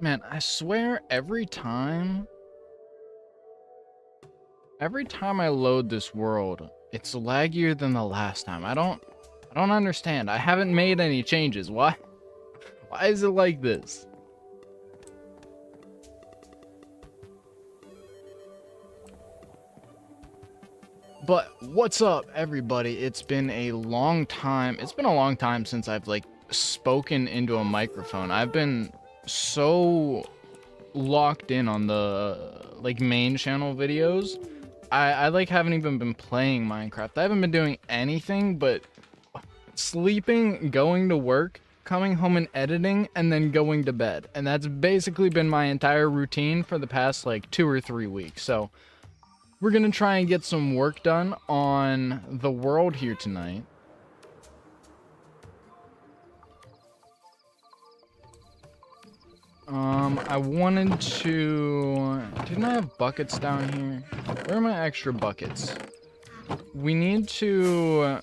Man, I swear every time I load this world, it's laggier than the last time. I don't understand. I haven't made any changes. Why is it like this? But what's up, everybody? It's been a long time. It's been a long time since I've like spoken into a microphone. I've been so locked in on the like main channel videos. I like haven't even been playing Minecraft. I haven't been doing anything but sleeping, going to work, coming home and editing, and then going to bed. And that's basically been my entire routine for the past like 2 or 3 weeks. So we're gonna try and get some work done on the world here tonight. I wanted to... Didn't I have buckets down here? Where are my extra buckets? We need to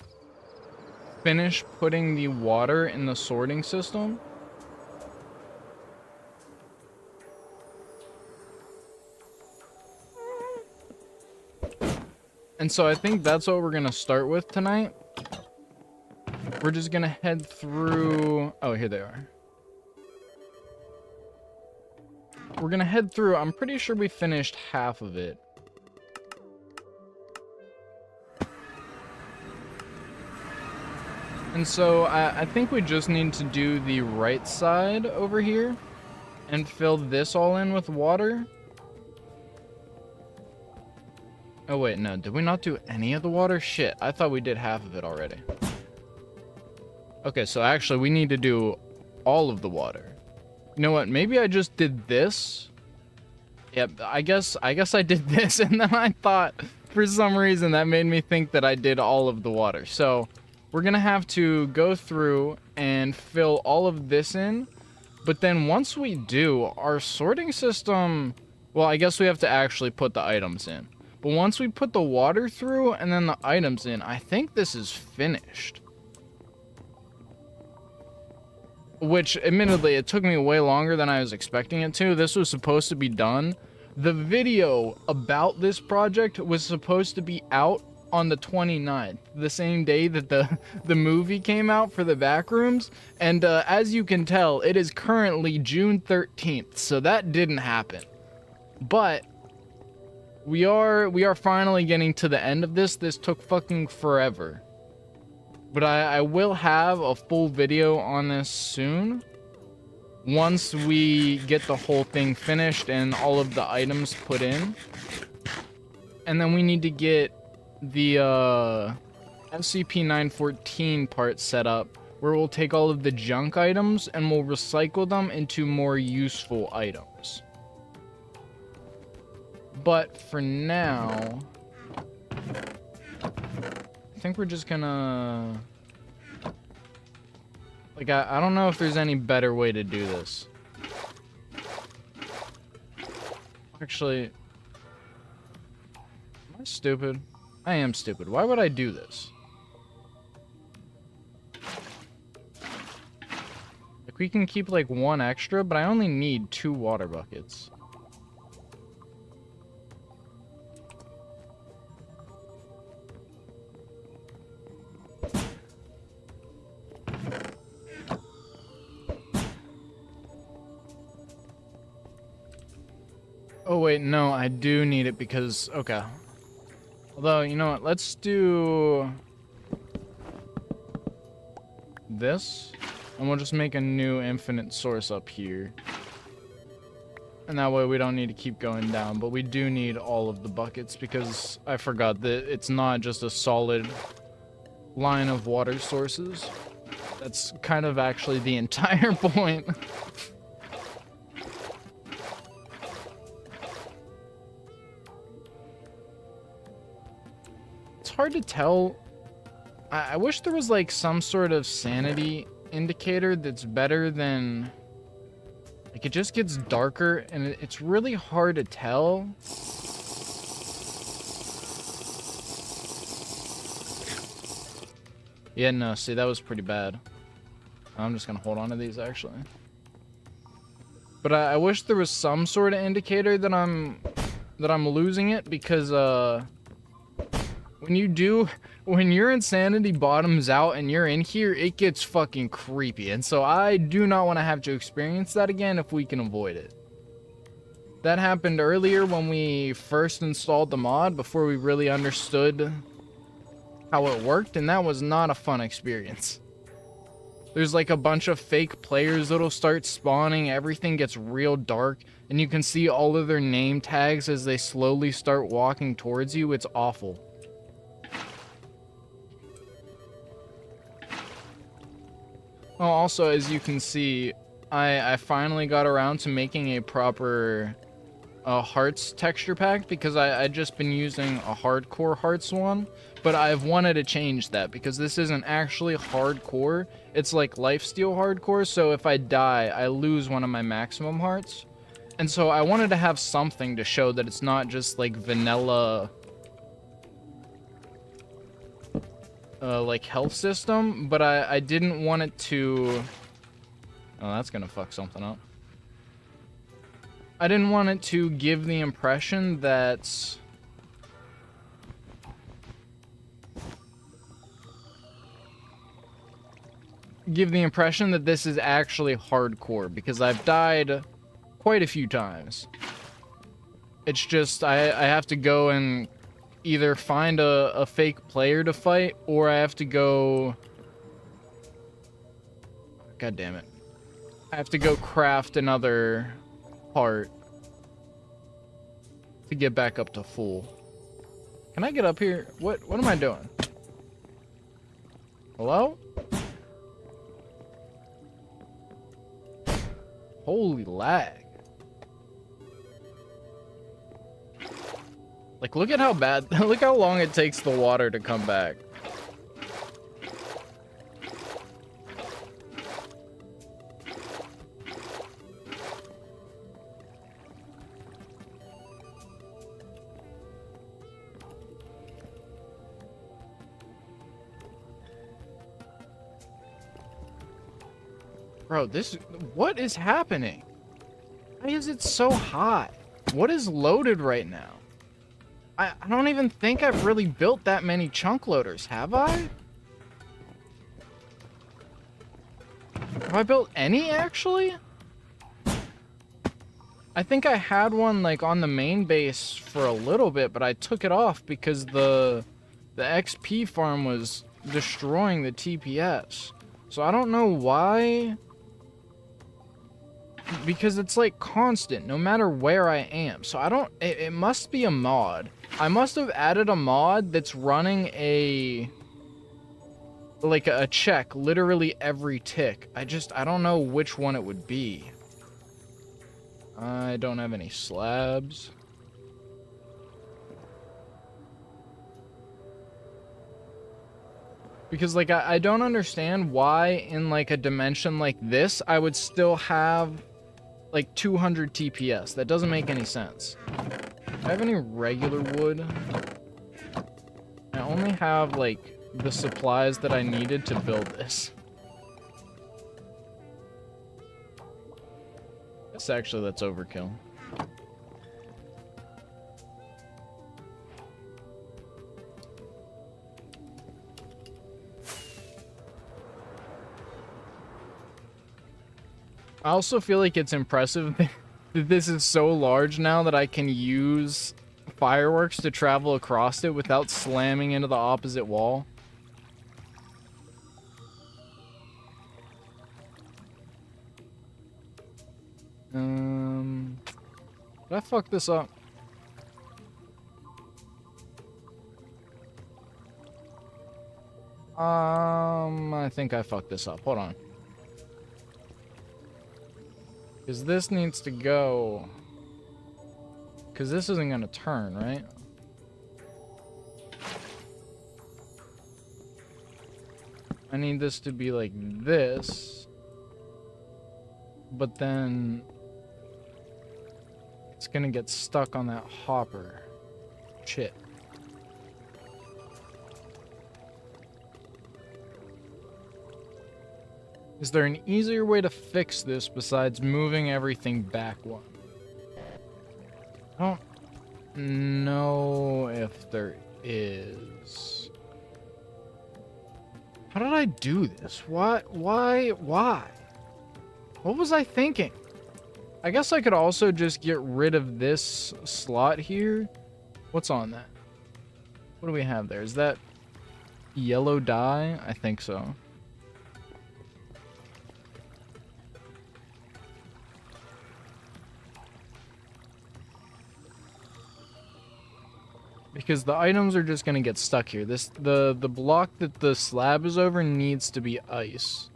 finish putting the water in the sorting system. And so I think that's what we're gonna start with tonight. we're just gonna head through. Oh, here they are. We're gonna head through. I'm pretty sure we finished half of it. And so I think we just need to do the right side over here and fill this all in with water. Oh wait, no, did we not do any of the water? Shit, I thought we did half of it already. Okay, so actually we need to do all of the water. You know what, maybe I just did this. Yep, I guess I did this, and then I thought for some reason that made me think that I did all of the water. So we're gonna have to go through and fill all of this in, but then once we do, our sorting system, well, I guess we have to actually put the items in. But once we put the water through and then the items in, I think this is finished. Which, admittedly, it took me way longer than I was expecting it to. This was supposed to be done. The video about this project was supposed to be out on the 29th, the same day that the movie came out for the Backrooms. And as you can tell, it is currently June 13th, so that didn't happen. But we are finally getting to the end of this. This took fucking forever. But I will have a full video on this soon. Once we get the whole thing finished and all of the items put in. And then we need to get the SCP-914 part set up, where we'll take all of the junk items and we'll recycle them into more useful items. But for now, I think we're just gonna, like, I don't know if there's any better way to do this. Actually, am I stupid? I am stupid. Why would I do this? Like, we can keep like one extra, but I only need 2 water buckets. Oh wait, no, I do need it because, okay. Although, you know what, let's do this, and we'll just make a new infinite source up here. And that way we don't need to keep going down, but we do need all of the buckets because I forgot that it's not just a solid line of water sources. That's kind of actually the entire point. Hard to tell. I wish there was like some sort of sanity indicator that's better than, like, it just gets darker and it's really hard to tell. Yeah, no, see, that was pretty bad. I'm just gonna hold on to these actually. But I wish there was some sort of indicator that I'm losing it, because when your insanity bottoms out and you're in here, it gets fucking creepy. And so I do not want to have to experience that again if we can avoid it. That happened earlier when we first installed the mod, before we really understood how it worked, and that was not a fun experience. There's like a bunch of fake players that'll start spawning, everything gets real dark, and you can see all of their name tags as they slowly start walking towards you. It's awful. Oh, also, as you can see, I finally got around to making a proper hearts texture pack, because I'd just been using a hardcore hearts one, but I've wanted to change that because this isn't actually hardcore. It's like lifesteal hardcore, so if I die, I lose one of my maximum hearts. And so I wanted to have something to show that it's not just like vanilla like health system, but I didn't want it to, oh, that's gonna fuck something up. I didn't want it to give the impression that give the impression that this is actually hardcore, because I've died quite a few times. It's just I have to go and either find a fake player to fight, or I have to go... God damn it. I have to go craft another part to get back up to full. Can I get up here? What am I doing? Hello? Holy lag. Like, look at how bad, look how long it takes the water to come back. Bro, what is happening? Why is it so hot? What is loaded right now? I don't even think I've really built that many chunk loaders, have I? Have I built any, actually? I think I had one, like, on the main base for a little bit, but I took it off because the XP farm was destroying the TPS. So I don't know why... Because it's like constant, no matter where I am. So I don't, it must be a mod. I must have added a mod that's running like a check literally every tick. I don't know which one it would be. I don't have any slabs. Because, like, I don't understand why in, like, a dimension like this, I would still have, like, 200 TPS. That doesn't make any sense. Do I have any regular wood? I only have, like, the supplies that I needed to build this. Guess actually that's overkill. I also feel like it's impressive that this is so large now that I can use fireworks to travel across it without slamming into the opposite wall. Did I fuck this up? I think I fucked this up. Hold on. Because this needs to go... Because this isn't going to turn, right? I need this to be like this. But then... It's going to get stuck on that hopper. Shit. Is there an easier way to fix this besides moving everything back one? I don't know if there is. How did I do this? Why? What was I thinking? I guess I could also just get rid of this slot here. What's on that? What do we have there? Is that yellow dye? I think so. Because the items are just gonna get stuck here. The block that the slab is over needs to be ice.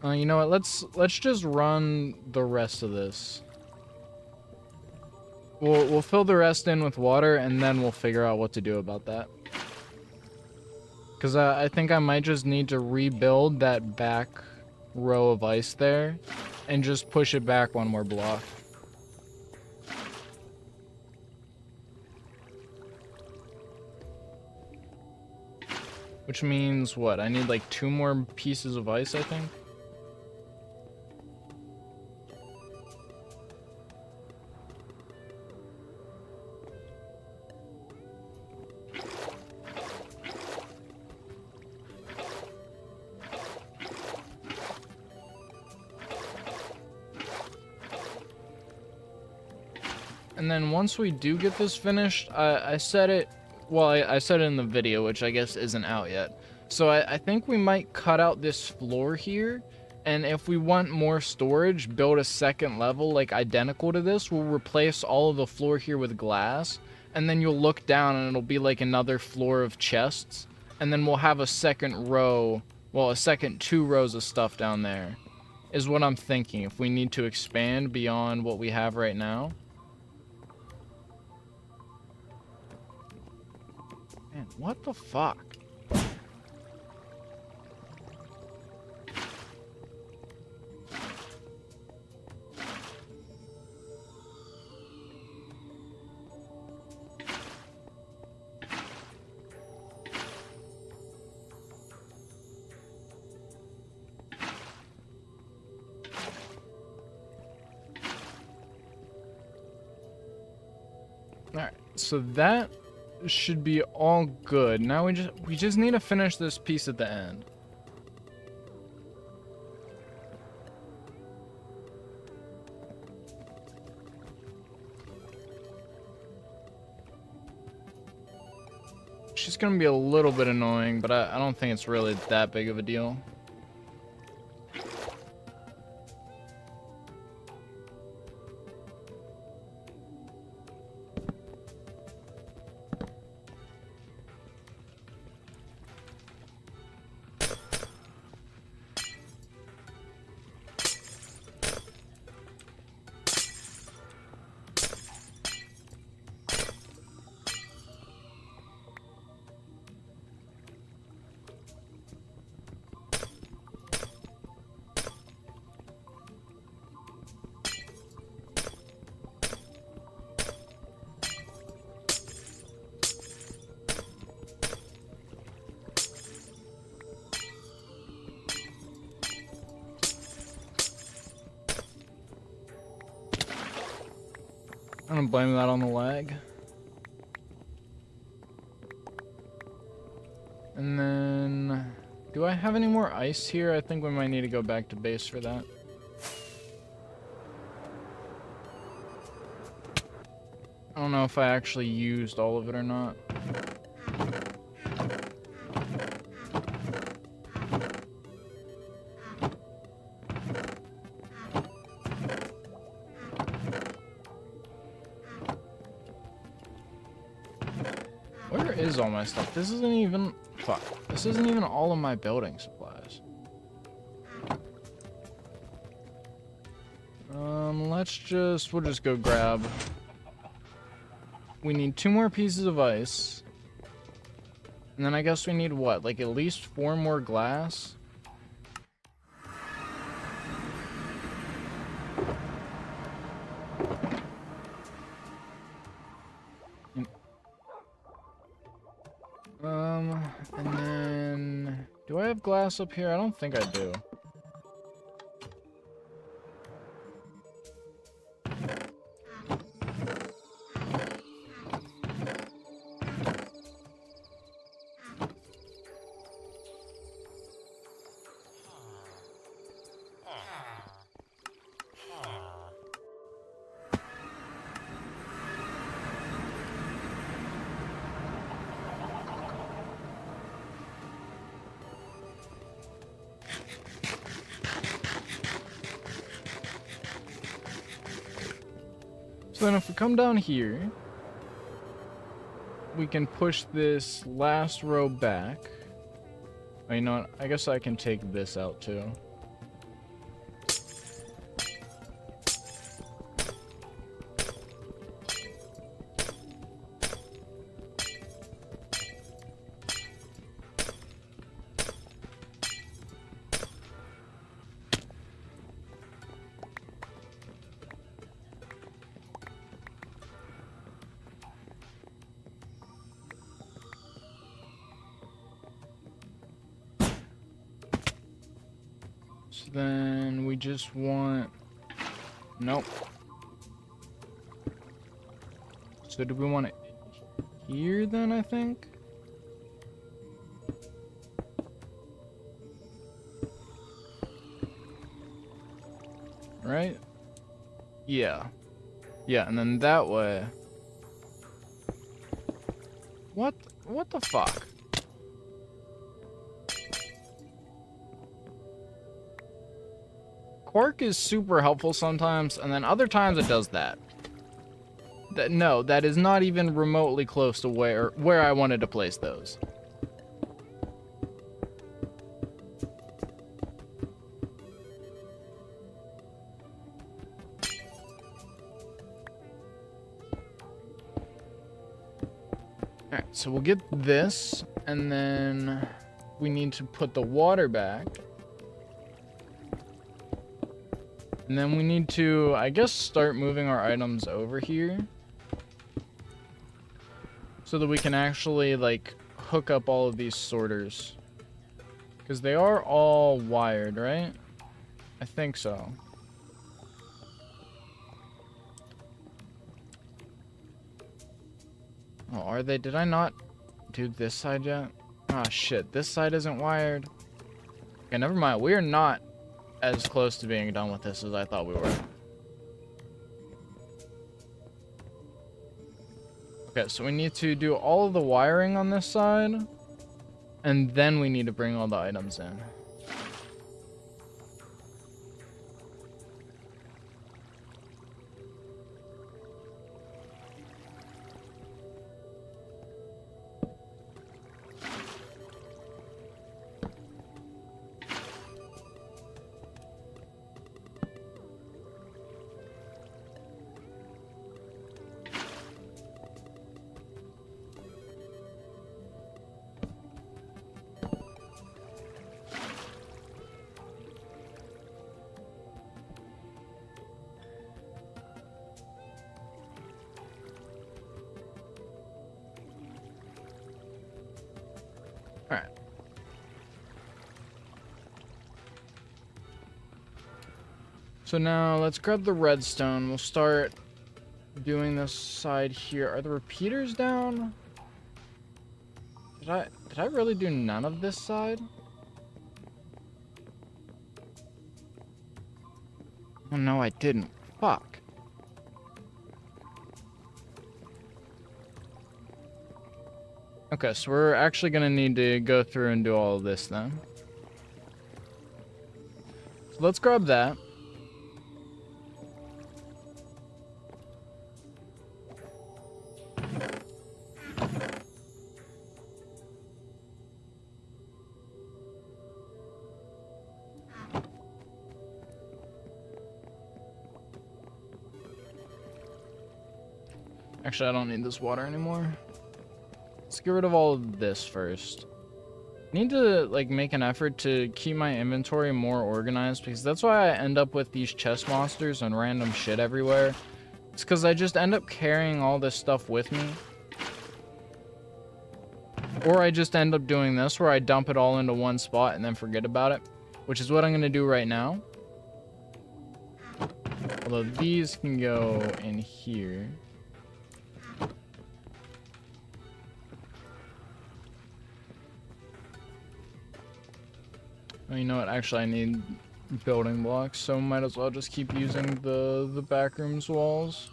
You know what? Let's just run the rest of this. We'll fill the rest in with water, and then we'll figure out what to do about that. Because I think I might just need to rebuild that back row of ice there, and just push it back one more block. Which means what? I need like 2 more pieces of ice, I think. And then once we do get this finished, I said it, well, I said it in the video, which I guess isn't out yet. So I think we might cut out this floor here, and if we want more storage, build a second level like identical to this. We'll replace all of the floor here with glass, and then you'll look down and it'll be like another floor of chests, and then we'll have a second row, well, a second 2 rows of stuff down there, is what I'm thinking, if we need to expand beyond what we have right now. Man, what the fuck? Alright, so that should be all good. Now we just need to finish this piece at the end. It's just gonna be a little bit annoying, but I don't think it's really that big of a deal. I'm gonna blame that on the lag. And then, do I have any more ice here? I think we might need to go back to base for that. I don't know if I actually used all of it or not. Where is all my stuff? This isn't even... Fuck. This isn't even all of my building supplies. We'll just go grab... We need 2 more pieces of ice. And then I guess we need what? Like at least 4 more glass? And then... Do I have glass up here? I don't think I do. So then if we come down here, we can push this last row back. Oh, you know what? I guess I can take this out too. So then we just want... Nope. So do we want it here then, I think? Right? Yeah. Yeah, and then that way. What the fuck? Quark is super helpful sometimes, and then other times it does that. No, that is not even remotely close to where I wanted to place those. Alright, so we'll get this, and then we need to put the water back. And then we need to, I guess, start moving our items over here. So that we can actually, like, hook up all of these sorters. Because they are all wired, right? I think so. Oh, are they? Did I not do this side yet? Ah, shit. This side isn't wired. Okay, never mind. We're not as close to being done with this as I thought we were. Okay, so we need to do all of the wiring on this side, and then we need to bring all the items in. Alright. So now let's grab the redstone. We'll start doing this side here. Are the repeaters down? Did I really do none of this side? Oh no, I didn't. Fuck. Okay, so we're actually gonna need to go through and do all of this then. So let's grab that. Actually, I don't need this water anymore. Let's get rid of all of this first. I need to like make an effort to keep my inventory more organized, because that's why I end up with these chest monsters and random shit everywhere. It's because I just end up carrying all this stuff with me. Or I just end up doing this where I dump it all into one spot and then forget about it, which is what I'm going to do right now. Although these can go in here. Oh, you know what? Actually, I need building blocks, so might as well just keep using the backrooms walls.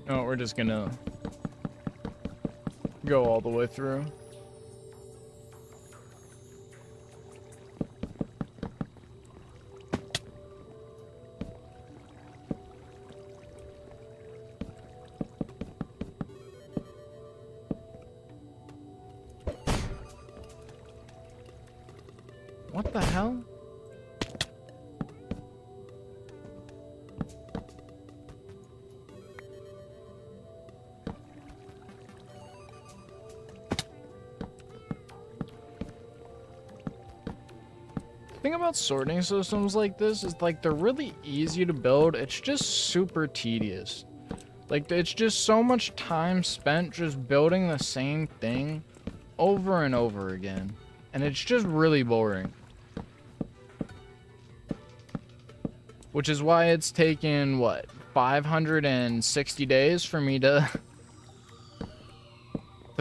No, we're just gonna go all the way through. What the hell? The thing about sorting systems like this is like they're really easy to build. It's just super tedious. Like it's just so much time spent just building the same thing over and over again. And it's just really boring. which is why it's taken, what, 560 days for me to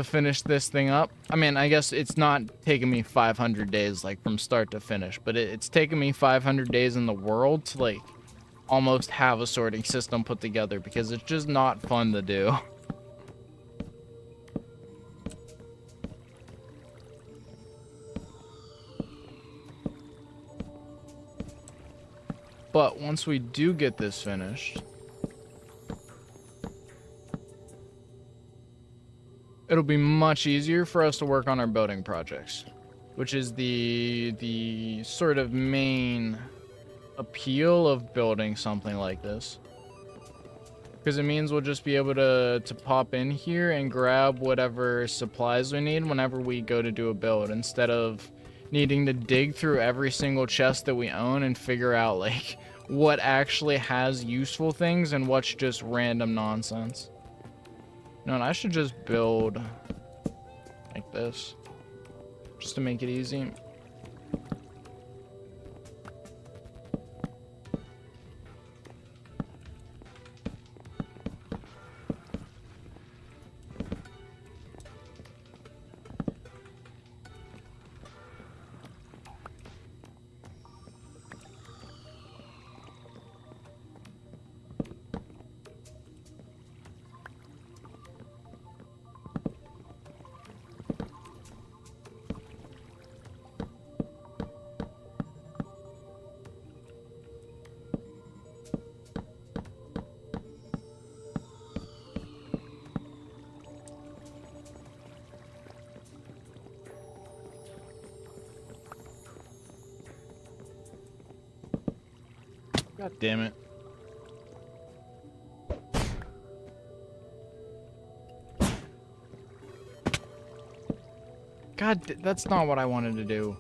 finish this thing up. I mean, I guess it's not taking me 500 days, like, from start to finish, but it's taken me 500 days in the world to, like, almost have a sorting system put together, because it's just not fun to do. But once we do get this finished, it'll be much easier for us to work on our building projects, which is the sort of main appeal of building something like this. Because it means we'll just be able to pop in here and grab whatever supplies we need whenever we go to do a build, instead of needing to dig through every single chest that we own and figure out, like, what actually has useful things and what's just random nonsense. No, and I should just build like this, just to make it easy. God damn it. God, that's not what I wanted to do.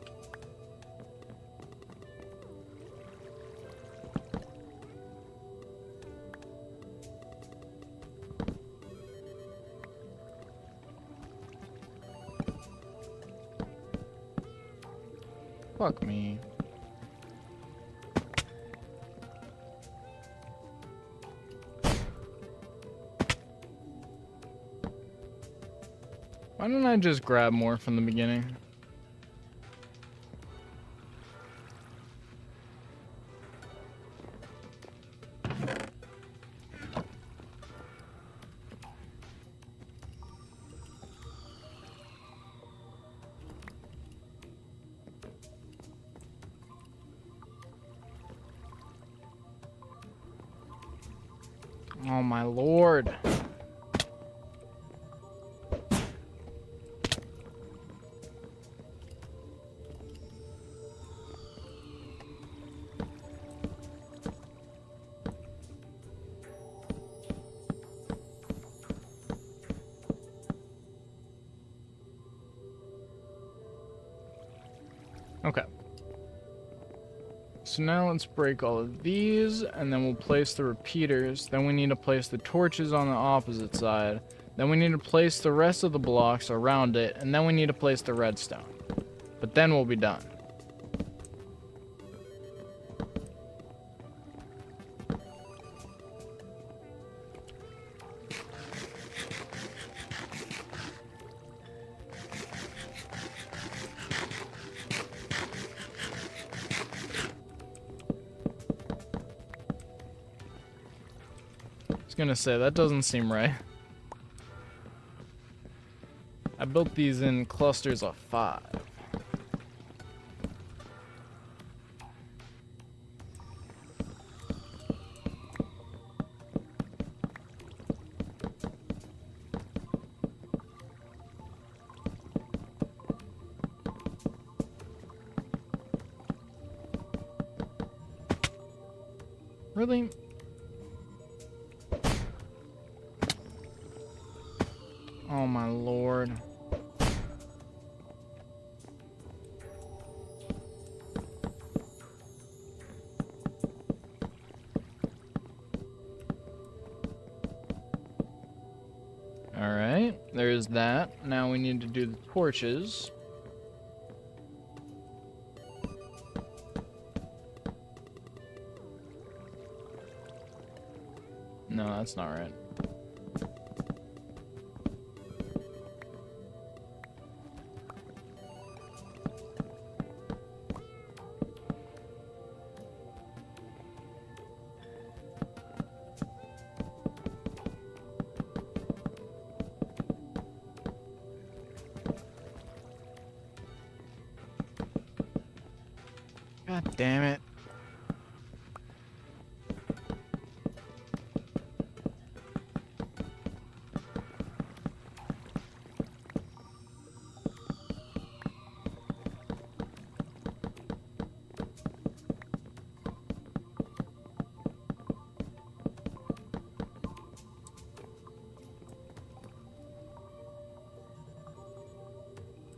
Fuck me. Why don't I just grab more from the beginning? Oh my lord. Okay. So now let's break all of these, and then we'll place the repeaters. Then we need to place the torches on the opposite side. Then we need to place the rest of the blocks around it, and then we need to place the redstone. But then we'll be done. Gonna say that doesn't seem right. I built these in clusters of 5. Really? Oh my lord. Alright, there's that. Now we need to do the torches. That's not right. God damn it.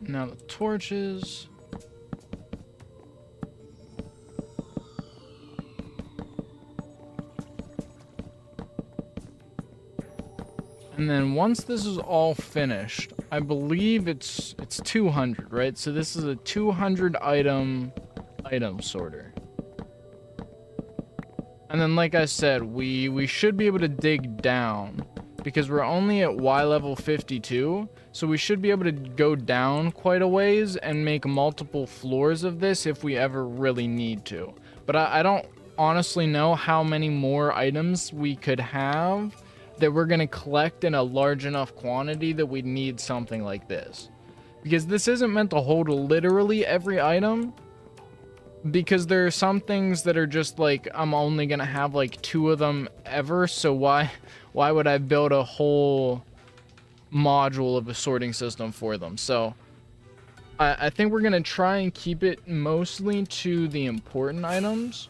Now the torches. And then once this is all finished, I believe it's 200, right? So this is a 200 item sorter. And then like I said, we should be able to dig down because we're only at Y level 52. So we should be able to go down quite a ways and make multiple floors of this if we ever really need to. But I don't honestly know how many more items we could have that we're going to collect in a large enough quantity that we need something like this. Because this isn't meant to hold literally every item. Because there are some things that are just like, I'm only going to have like 2 of them ever. So why would I build a whole module of a sorting system for them? So I think we're going to try and keep it mostly to the important items.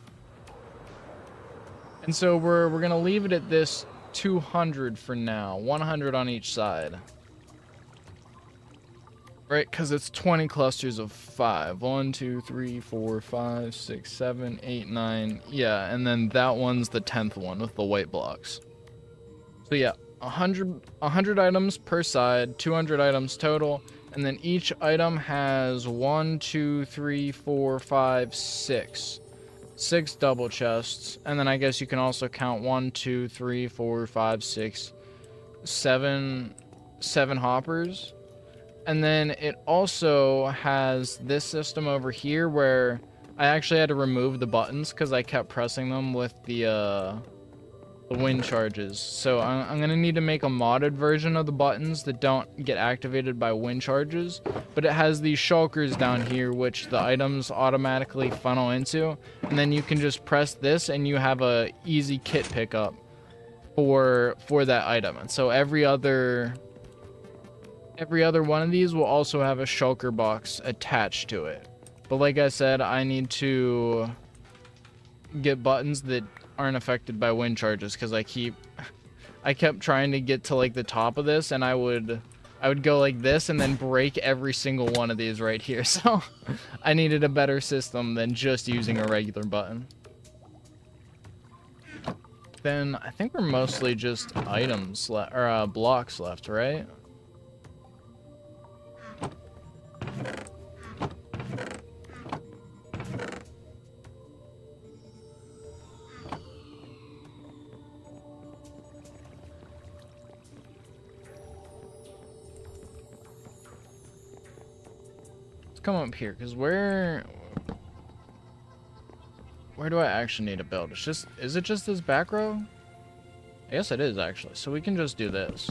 And so we're going to leave it at this 200 for now, 100 on each side, right? Because it's 20 clusters of 5. 1 2 3 4 5 6 7 8 9. Yeah, and then that one's the 10th one with the white blocks. So yeah, 100 items per side, 200 items total, and then each item has 1 2 3 4 5 6 double chests, and then I guess you can also count 1 2 3 4 5 6 7 hoppers. And then it also has this system over here where I actually had to remove the buttons because I kept pressing them with the wind charges. So I'm gonna need to make a modded version of the buttons that don't get activated by wind charges, but it has these shulkers down here which the items automatically funnel into, and then you can just press this and you have a easy kit pickup for that item. And so every other one of these will also have a shulker box attached to it. But like I said, I need to get buttons that aren't affected by wind charges because I kept trying to get to like the top of this, and I would go like this and then break every single one of these right here. So I needed a better system than just using a regular button. Then I think we're mostly just items or blocks left, right? Come up here, because where do I actually need to build? Is it just this back row? I guess it is actually, so we can just do this.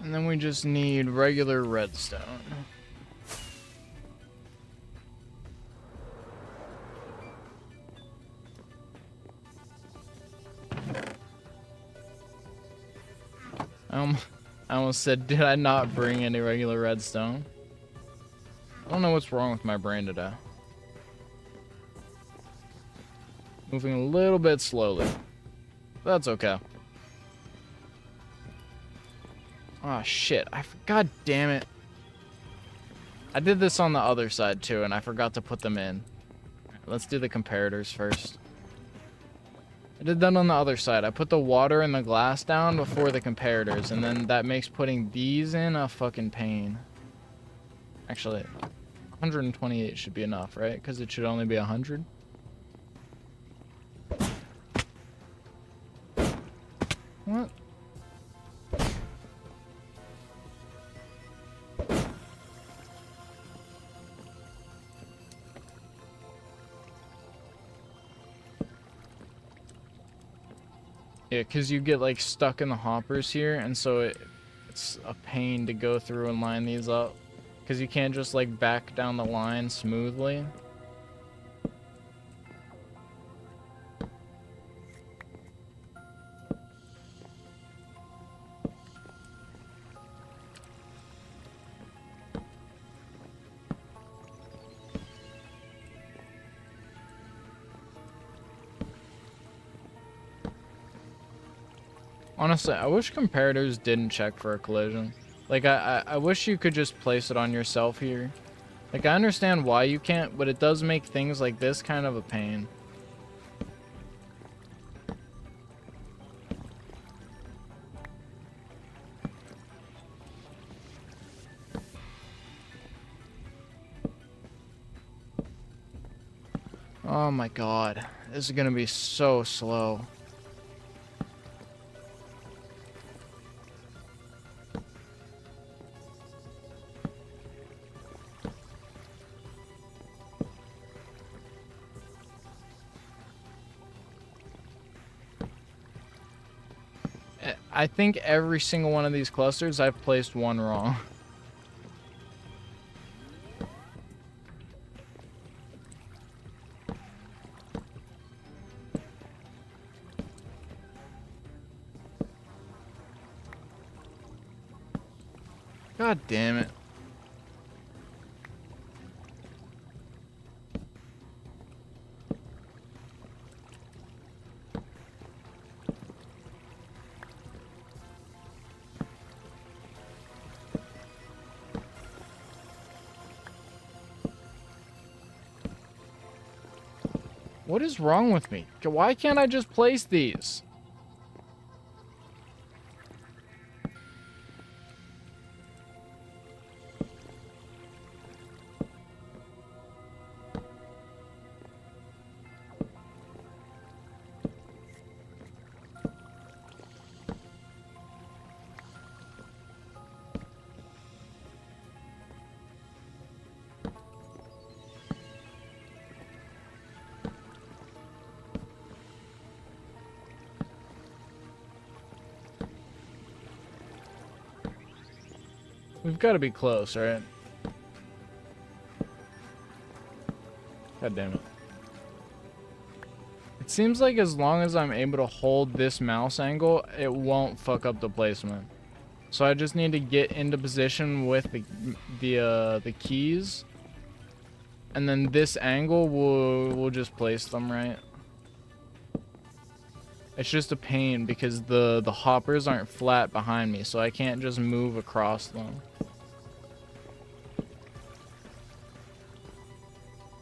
And then we just need regular redstone. I almost said, did I not bring any regular redstone? I don't know what's wrong with my brain today. Moving a little bit slowly. That's okay. Oh shit, god damn it. I did this on the other side too, and I forgot to put them in. Let's do the comparators first. I did that on the other side. I put the water and the glass down before the comparators, and then that makes putting these in a fucking pain. Actually, 128 should be enough, right? Because it should only be 100. What? Yeah, because you get like stuck in the hoppers here, and so it's a pain to go through and line these up, because you can't just like back down the line smoothly. Honestly, I wish comparators didn't check for a collision. Like, I wish you could just place it on yourself here. Like, I understand why you can't, but it does make things like this kind of a pain. Oh my god. This is gonna be so slow. I think every single one of these clusters I've placed one wrong. God damn it. What is wrong with me? Why can't I just place these? We've got to be close, right? God damn it. It seems like as long as I'm able to hold this mouse angle, it won't fuck up the placement. So I just need to get into position with the keys, and then this angle will just place them right. It's just a pain because the hoppers aren't flat behind me, so I can't just move across them.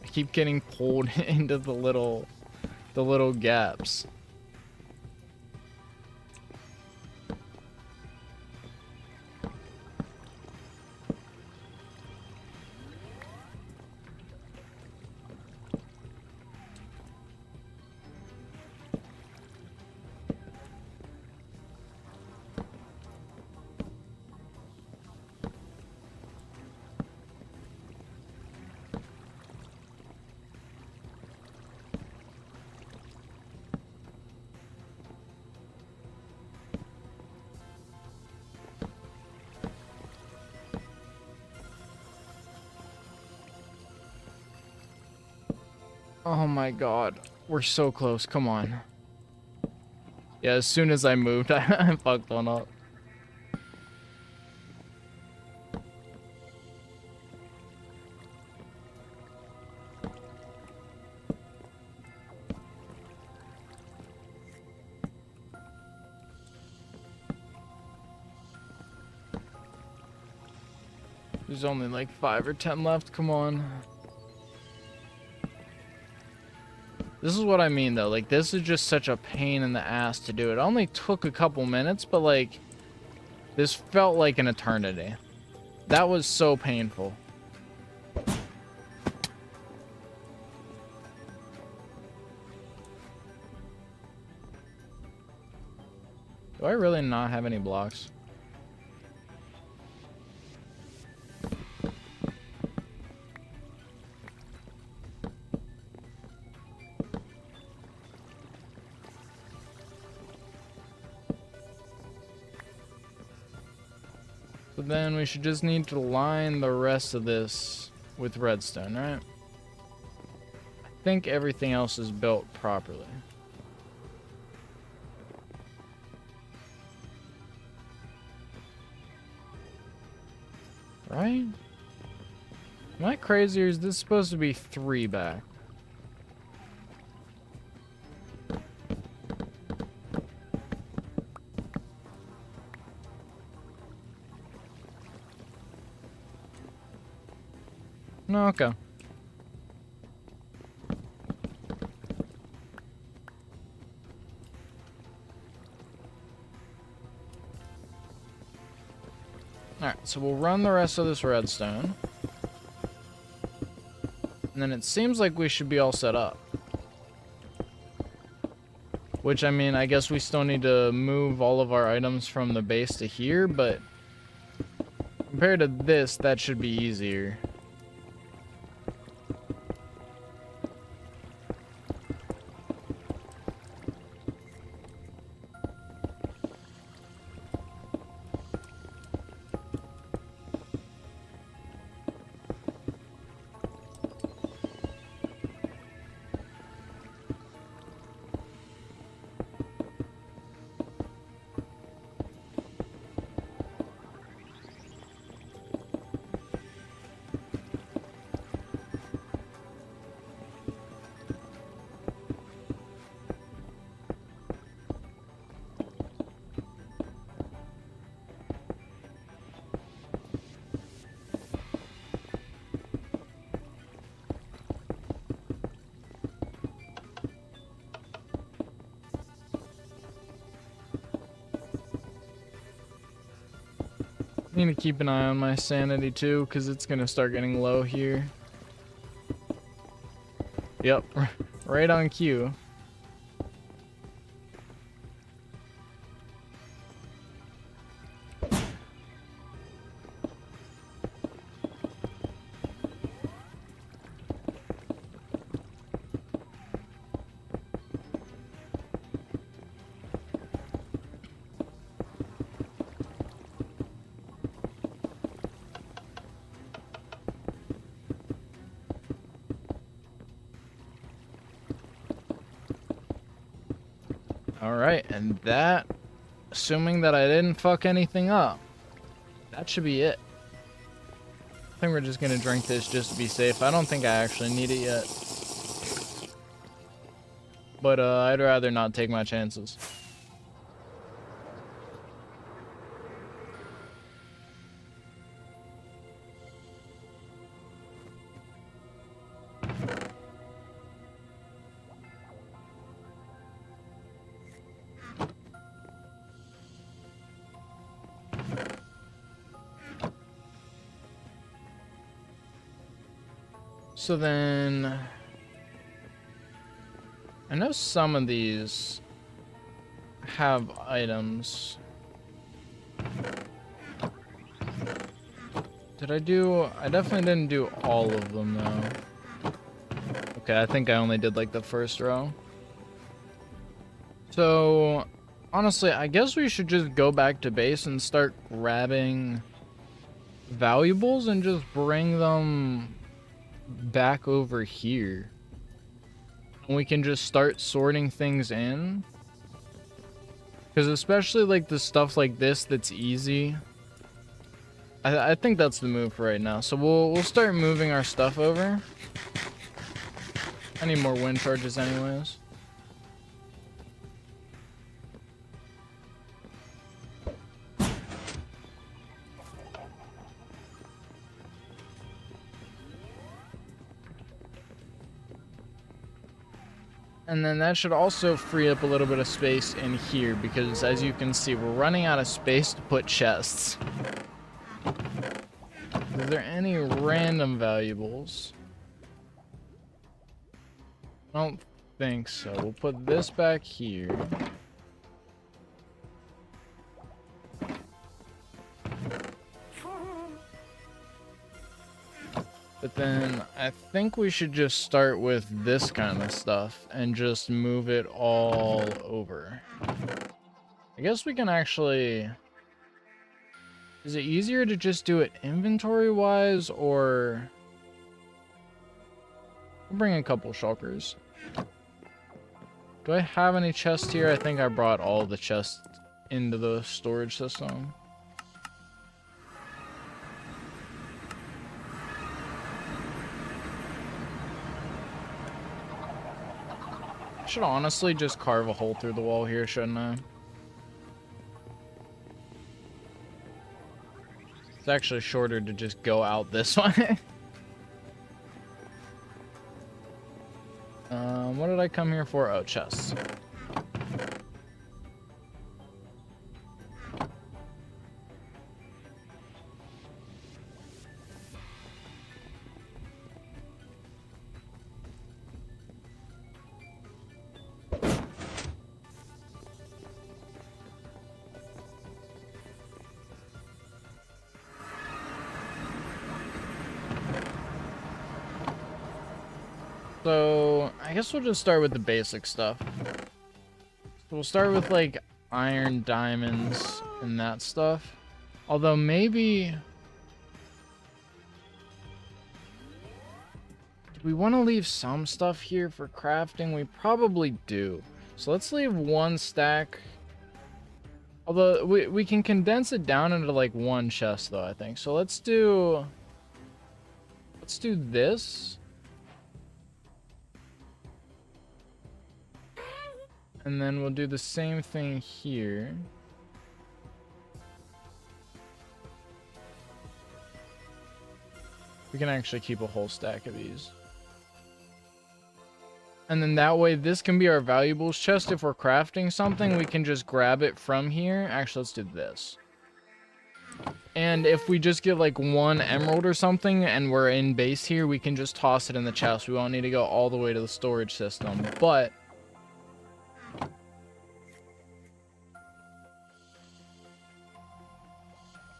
I keep getting pulled into the little gaps. Oh my god. We're so close. Come on. Yeah, as soon as I moved, I fucked one up. There's only like 5 or 10 left. Come on. This is what I mean though. Like, this is just such a pain in the ass to do. It only took a couple minutes, but like, this felt like an eternity. That was so painful. Do I really not have any blocks? So then we should just need to line the rest of this with redstone, right? I think everything else is built properly. Right? Am I crazy or is this supposed to be 3 back? No, okay. Alright, so we'll run the rest of this redstone. And then it seems like we should be all set up. Which, I mean, I guess we still need to move all of our items from the base to here, but compared to this, that should be easier. I need to keep an eye on my sanity too, because it's going to start getting low here. Yep, right on cue. Alright, and that, assuming that I didn't fuck anything up, that should be it. I think we're just gonna drink this just to be safe. I don't think I actually need it yet. But I'd rather not take my chances. So then, I know some of these have items. I definitely didn't do all of them though. Okay, I think I only did like the first row. So, honestly, I guess we should just go back to base and start grabbing valuables and just bring them back over here. And we can just start sorting things in. Because especially like the stuff like this that's easy. I think that's the move for right now. So we'll start moving our stuff over. I need more wind charges anyways. And then that should also free up a little bit of space in here, because as you can see, we're running out of space to put chests. Are there any random valuables? I don't think so. We'll put this back here. But then I think we should just start with this kind of stuff and just move it all over. I guess we can actually... Is it easier to just do it inventory-wise, or... We'll bring a couple shulkers. Do I have any chests here? I think I brought all the chests into the storage system. I should honestly just carve a hole through the wall here, shouldn't I? It's actually shorter to just go out this way. What did I come here for? Oh, chests. So, I guess we'll just start with the basic stuff. So we'll start with, like, iron, diamonds, and that stuff. Although, maybe... Do we want to leave some stuff here for crafting? We probably do. So let's leave one stack. Although, we can condense it down into, like, one chest, though, I think. So let's do... Let's do this. And then we'll do the same thing here. We can actually keep a whole stack of these. And then that way, this can be our valuables chest. If we're crafting something, we can just grab it from here. Actually, let's do this. And if we just get like one emerald or something and we're in base here, we can just toss it in the chest. We won't need to go all the way to the storage system. But...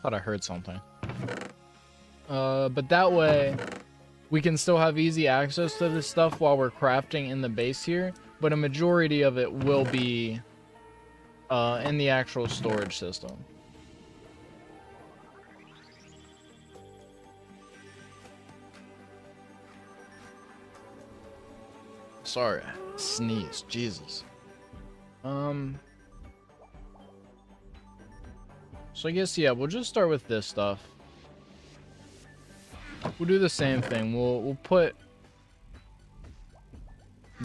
Thought I heard something. But that way, we can still have easy access to this stuff while we're crafting in the base here, but a majority of it will be in the actual storage system. Sorry, sneeze, Jesus. So I guess, yeah, we'll just start with this stuff. We'll do the same thing. We'll put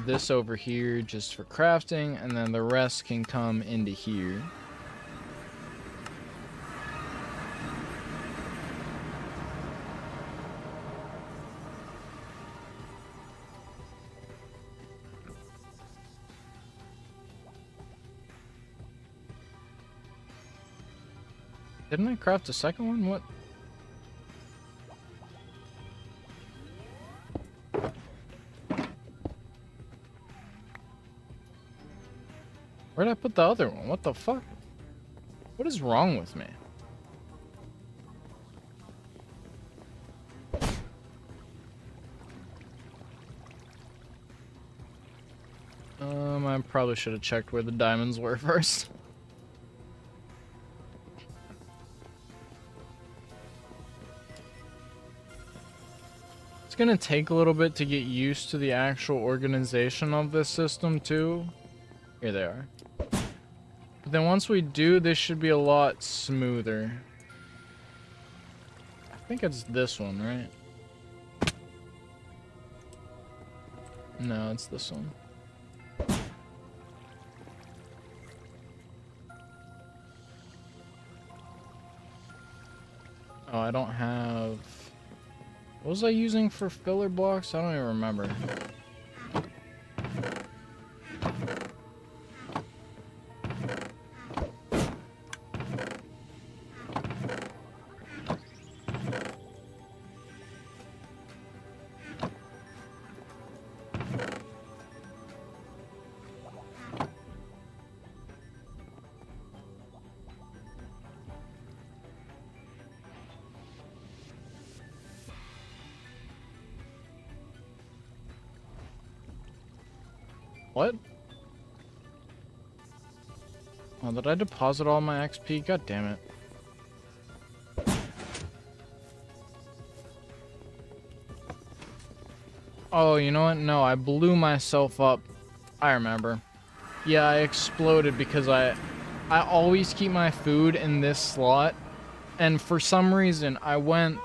this over here just for crafting, and then the rest can come into here. Didn't I craft a second one? What? Where'd I put the other one? What the fuck? What is wrong with me? I probably should have checked where the diamonds were first. It's gonna take a little bit to get used to the actual organization of this system too. Here they are. But then once we do, this should be a lot smoother. I think it's this one, right? No, it's this one. Oh, I don't have... What was I using for filler blocks? I don't even remember. What? Oh, did I deposit all my XP? God damn it. Oh, you know what? No, I blew myself up. I remember. Yeah, I exploded because I always keep my food in this slot, and for some reason I went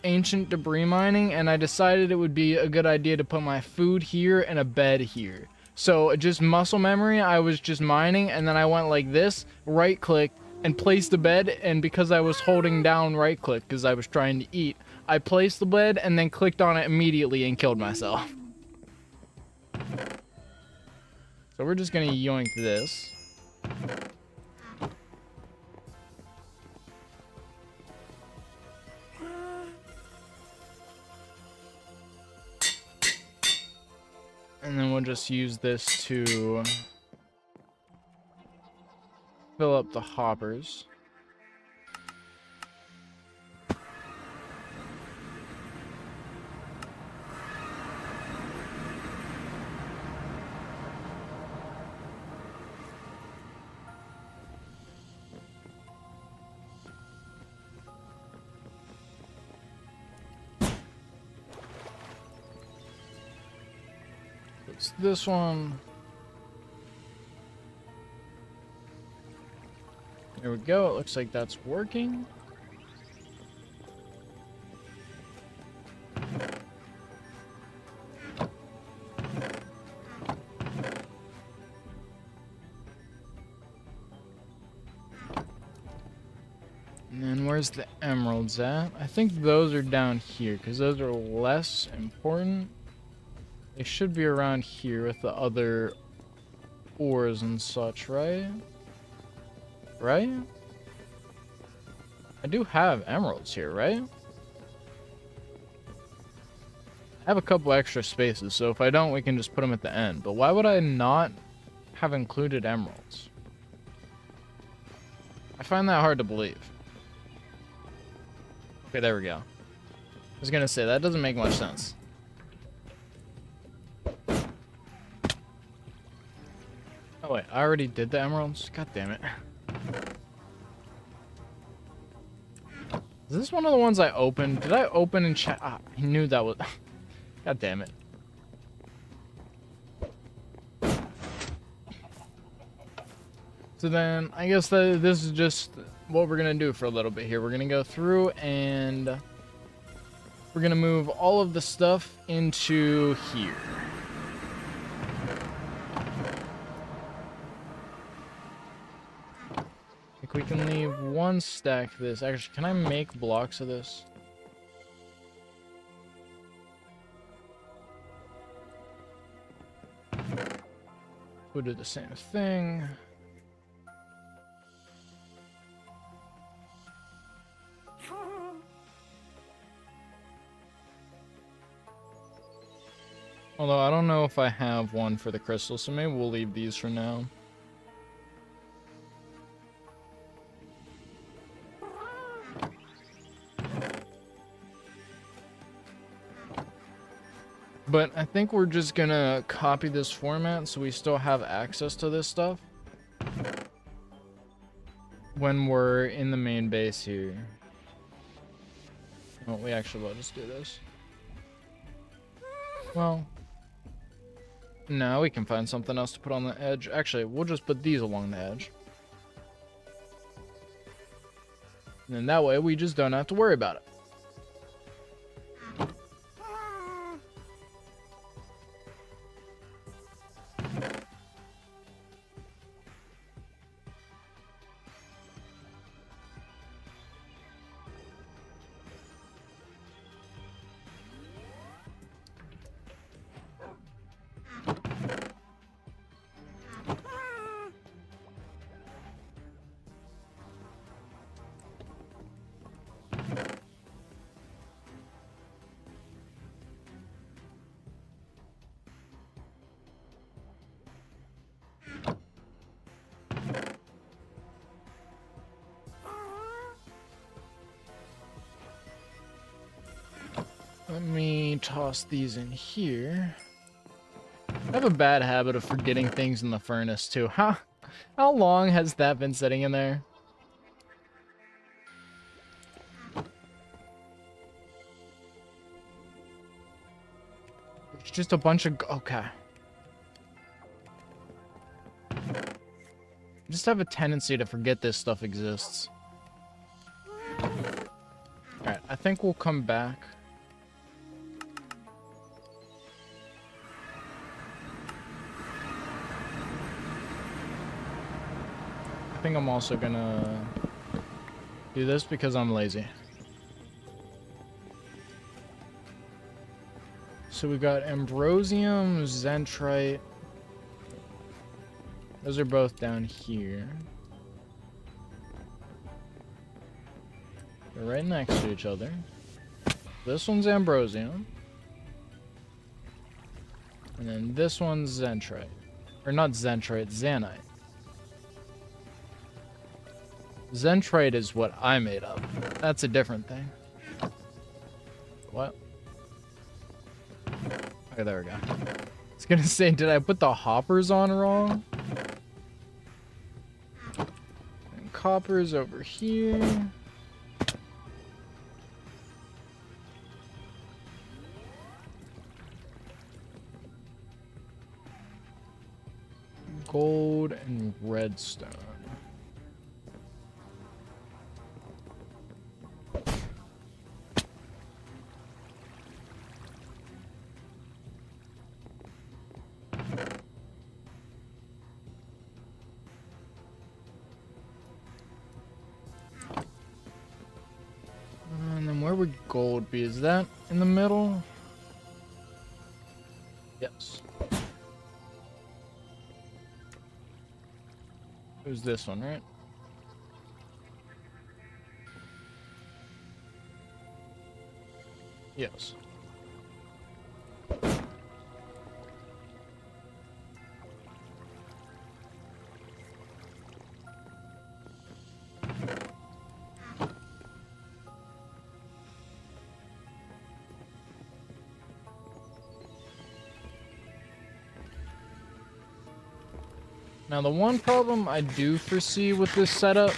ancient debris mining, and I decided it would be a good idea to put my food here and a bed here. So just muscle memory, I was just mining, and then I went like this, right click, and placed the bed, and because I was holding down right click because I was trying to eat, I placed the bed and then clicked on it immediately and killed myself. So we're just gonna yoink this. And then we'll just use this to fill up the hoppers. It's this one. There we go. It looks like that's working. And then where's the emeralds at? I think those are down here because those are less important. They should be around here with the other ores and such, right? Right? I do have emeralds here, right? I have a couple extra spaces, so if I don't, we can just put them at the end. But why would I not have included emeralds? I find that hard to believe. Okay, there we go. I was gonna say, that doesn't make much sense. Oh wait, I already did the emeralds? God damn it. Is this one of the ones I opened? Did I open and check? Ah, I knew that was... God damn it. So then, I guess that this is just what we're gonna do for a little bit here. We're gonna go through and we're gonna move all of the stuff into here. We can leave one stack of this. Actually, can I make blocks of this? We'll do the same thing. Although I don't know if I have one for the crystal, so maybe we'll leave these for now. But I think we're just gonna copy this format so we still have access to this stuff when we're in the main base here. Oh, we actually will just do this. Well, now we can find something else to put on the edge. Actually, we'll just put these along the edge. And then that way we just don't have to worry about it. Let me toss these in here. I have a bad habit of forgetting things in the furnace too. How long has that been sitting in there? It's just a bunch of... Okay. I just have a tendency to forget this stuff exists. Alright, I think we'll come back. I think I'm also gonna do this because I'm lazy. So we got Ambrosium, Zentrite. Those are both down here. They're right next to each other. This one's Ambrosium. And then this one's Zentrite. Or not Zentrite, Zanite. Zentrite is what I made up. That's a different thing. What? Okay, there we go. I was gonna say, did I put the hoppers on wrong? And copper's over here. Gold and redstone. And then where would gold be? Is that in the middle? Yes. It was this one, right? Yes. Now, the one problem I do foresee with this setup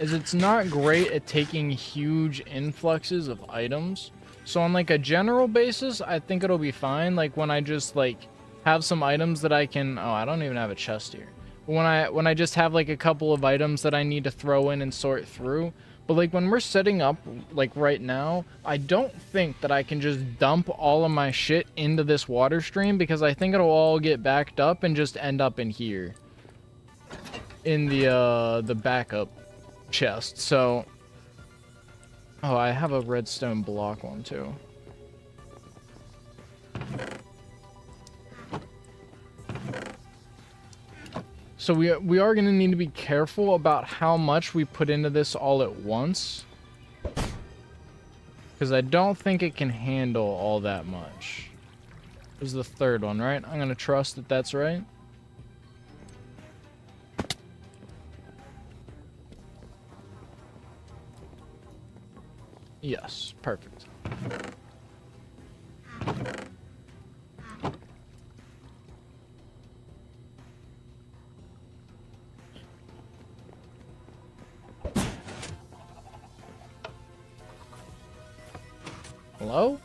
is it's not great at taking huge influxes of items. So on like a general basis, I think it'll be fine. Like when I just like have some items that I can... Oh, I don't even have a chest here. But when I just have like a couple of items that I need to throw in and sort through. But like when we're setting up like right now, I don't think that I can just dump all of my shit into this water stream, because I think it'll all get backed up and just end up in here. In the backup chest. So, oh, I have a redstone block one too. So we are going to need to be careful about how much we put into this all at once, because I don't think it can handle all that much. This is the third one, right? I'm going to trust that that's right. Yes, perfect. Hello?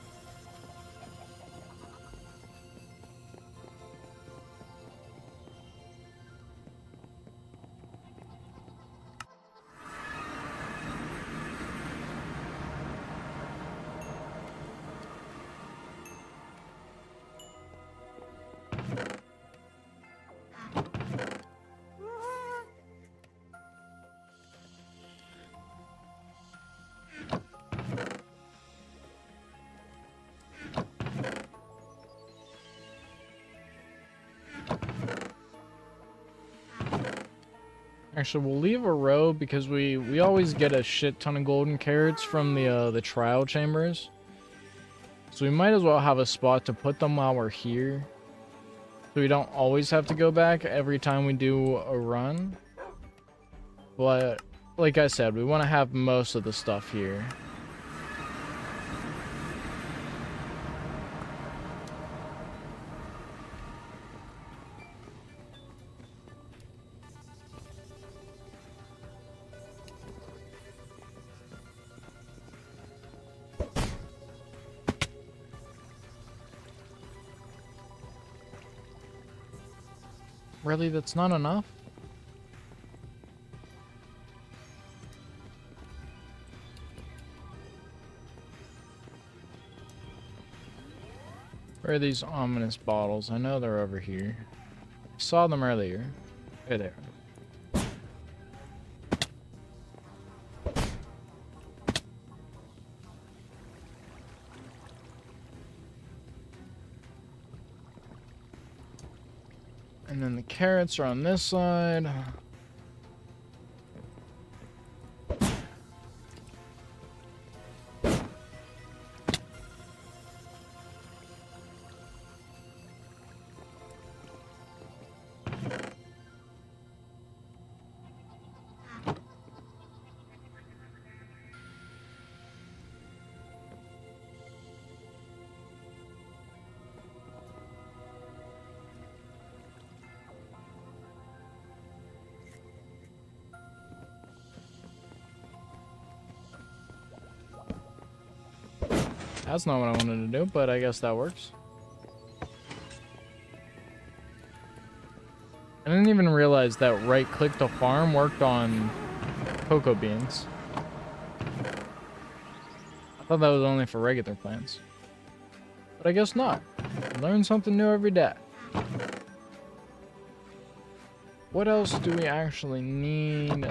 Actually, we'll leave a row because we always get a shit ton of golden carrots from the trial chambers. So we might as well have a spot to put them while we're here. So we don't always have to go back every time we do a run. But, like I said, we want to have most of the stuff here. Really, that's not enough? Where are these ominous bottles? I know they're over here. I saw them earlier. There they are. And then the carrots are on this side. That's not what I wanted to do, but I guess that works. I didn't even realize that right click to farm worked on cocoa beans. I thought that was only for regular plants. But I guess not. Learn something new every day. What else do we actually need?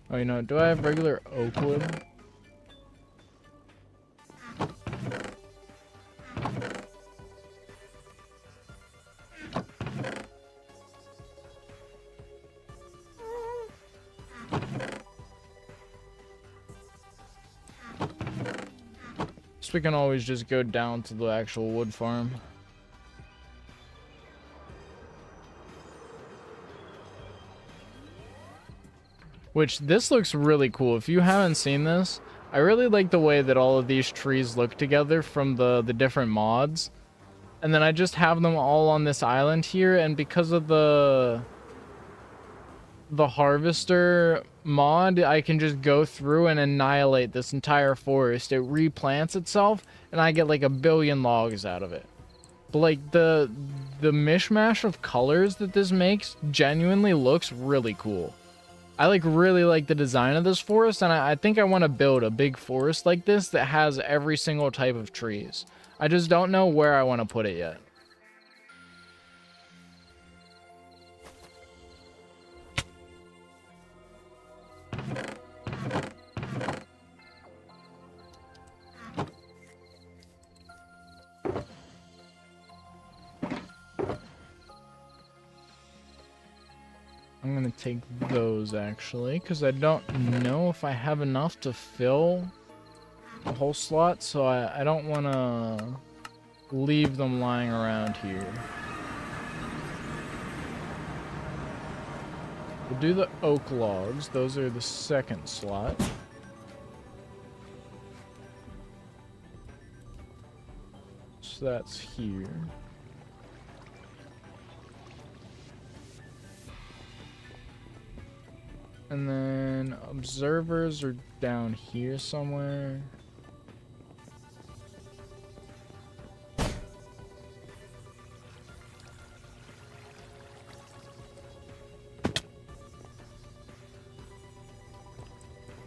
Oh, you know, do I have regular oak wood? So we can always just go down to the actual wood farm. Which, this looks really cool. If you haven't seen this, I really like the way that all of these trees look together from the different mods. And then I just have them all on this island here, and because of the harvester mod, I can just go through and annihilate this entire forest. It replants itself, and I get like 1 billion logs out of it. But like the mishmash of colors that this makes genuinely looks really cool. I really like the design of this forest, and I think I want to build a big forest like this that has every single type of trees. I just don't know where I want to put it yet. I'm gonna take those actually, because I don't know if I have enough to fill the whole slot, so I don't want to leave them lying around here. We'll do the oak logs. Those are the second slot. So that's here. And then observers are down here somewhere.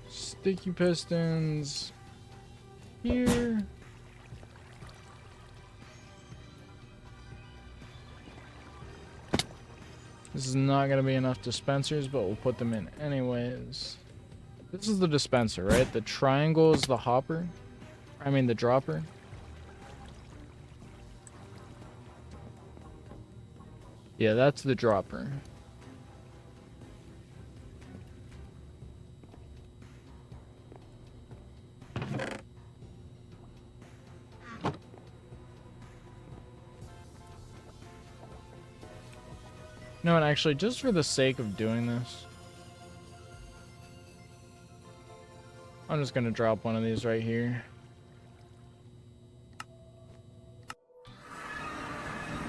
Sticky pistons here. This is not going to be enough dispensers, but we'll put them in anyways. This is the dispenser, right? The triangle is the hopper. I mean the dropper. Yeah, that's the dropper. No, and actually, just for the sake of doing this, I'm just gonna drop one of these right here.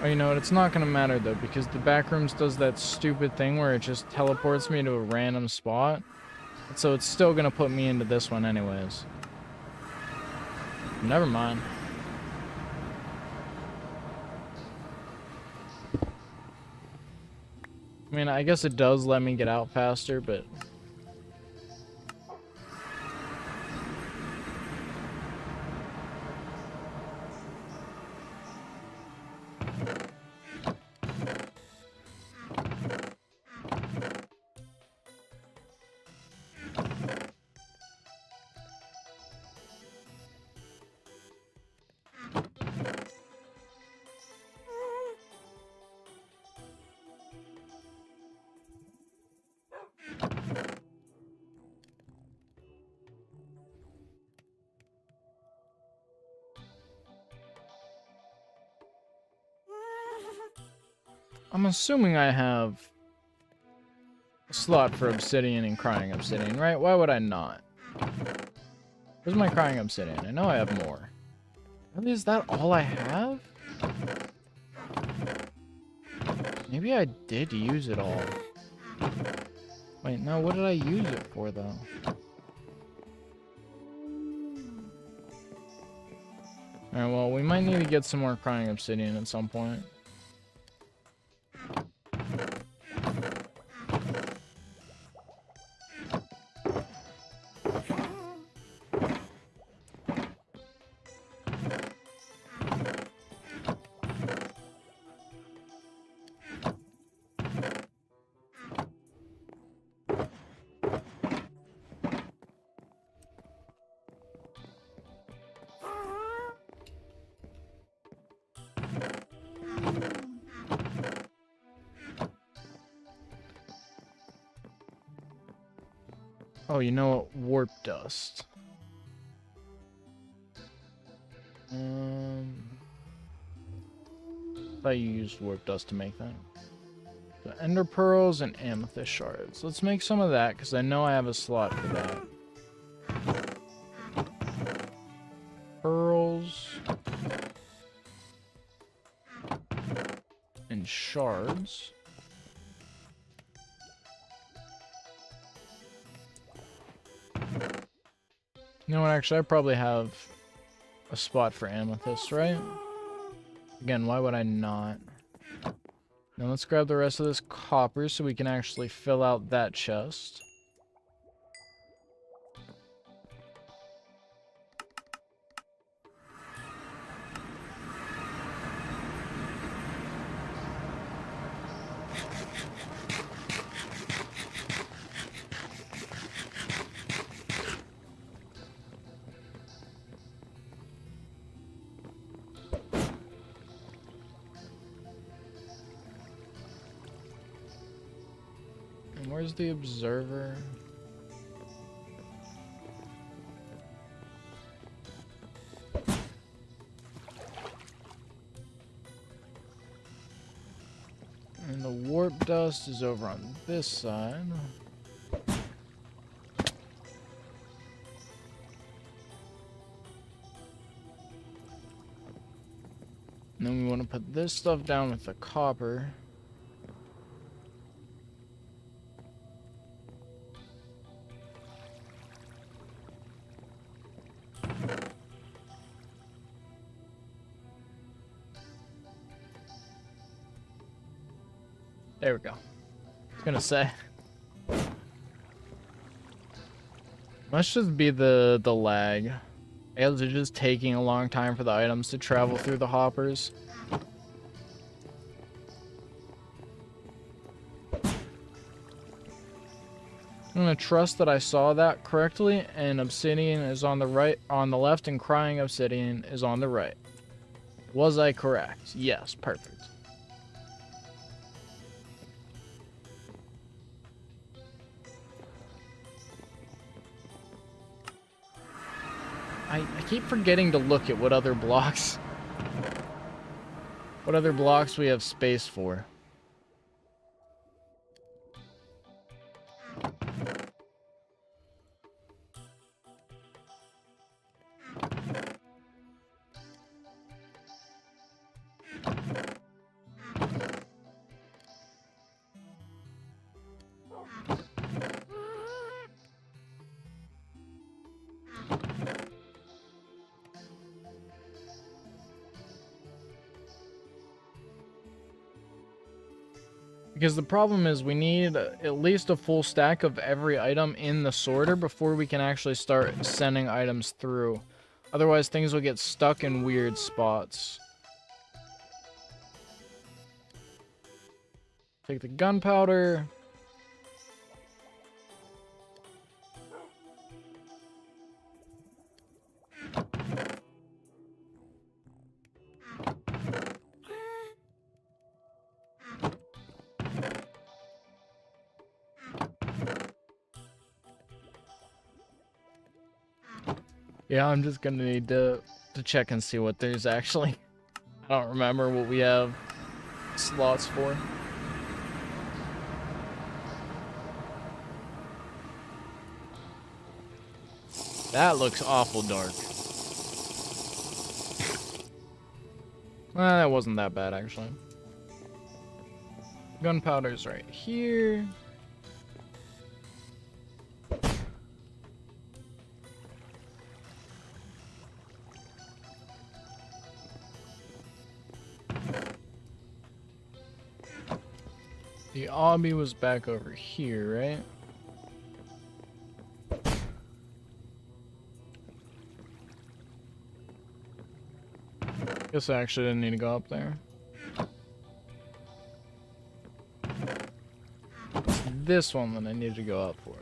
Oh, you know what? It's not gonna matter though, because the Backrooms does that stupid thing where it just teleports me to a random spot. So it's still gonna put me into this one anyways. Never mind. I mean, I guess it does let me get out faster, but... I'm assuming I have a slot for Obsidian and Crying Obsidian, right? Why would I not? Where's my Crying Obsidian? I know I have more. Really, is that all I have? Maybe I did use it all. Wait, no, what did I use it for, though? Alright, well, we might need to get some more Crying Obsidian at some point. Oh, you know what? Warp dust. Thought you used warp dust to make that. So ender pearls and amethyst shards. Let's make some of that because I know I have a slot for that. Pearls and shards. You know what, actually, I probably have a spot for amethyst, right? Again, why would I not? Now let's grab the rest of this copper so we can actually fill out that chest. Where's the observer? And the warp dust is over on this side. And then we want to put this stuff down with the copper. There we go. I was gonna say. Must just be the lag. I guess it's just taking a long time for the items to travel through the hoppers. I'm gonna trust that I saw that correctly, and Obsidian is on the right, on the left, and Crying Obsidian is on the right. Was I correct? Yes, perfect. I keep forgetting to look at what other blocks we have space for. Because the problem is we need at least a full stack of every item in the sorter before we can actually start sending items through. Otherwise, things will get stuck in weird spots. Take the gunpowder. Yeah, I'm just gonna need to check and see what there's actually. I don't remember what we have slots for. That looks awful dark. Well, that wasn't that bad, actually. Gunpowder's right here. The obby was back over here, right? Guess I actually didn't need to go up there. This one that I need to go up for.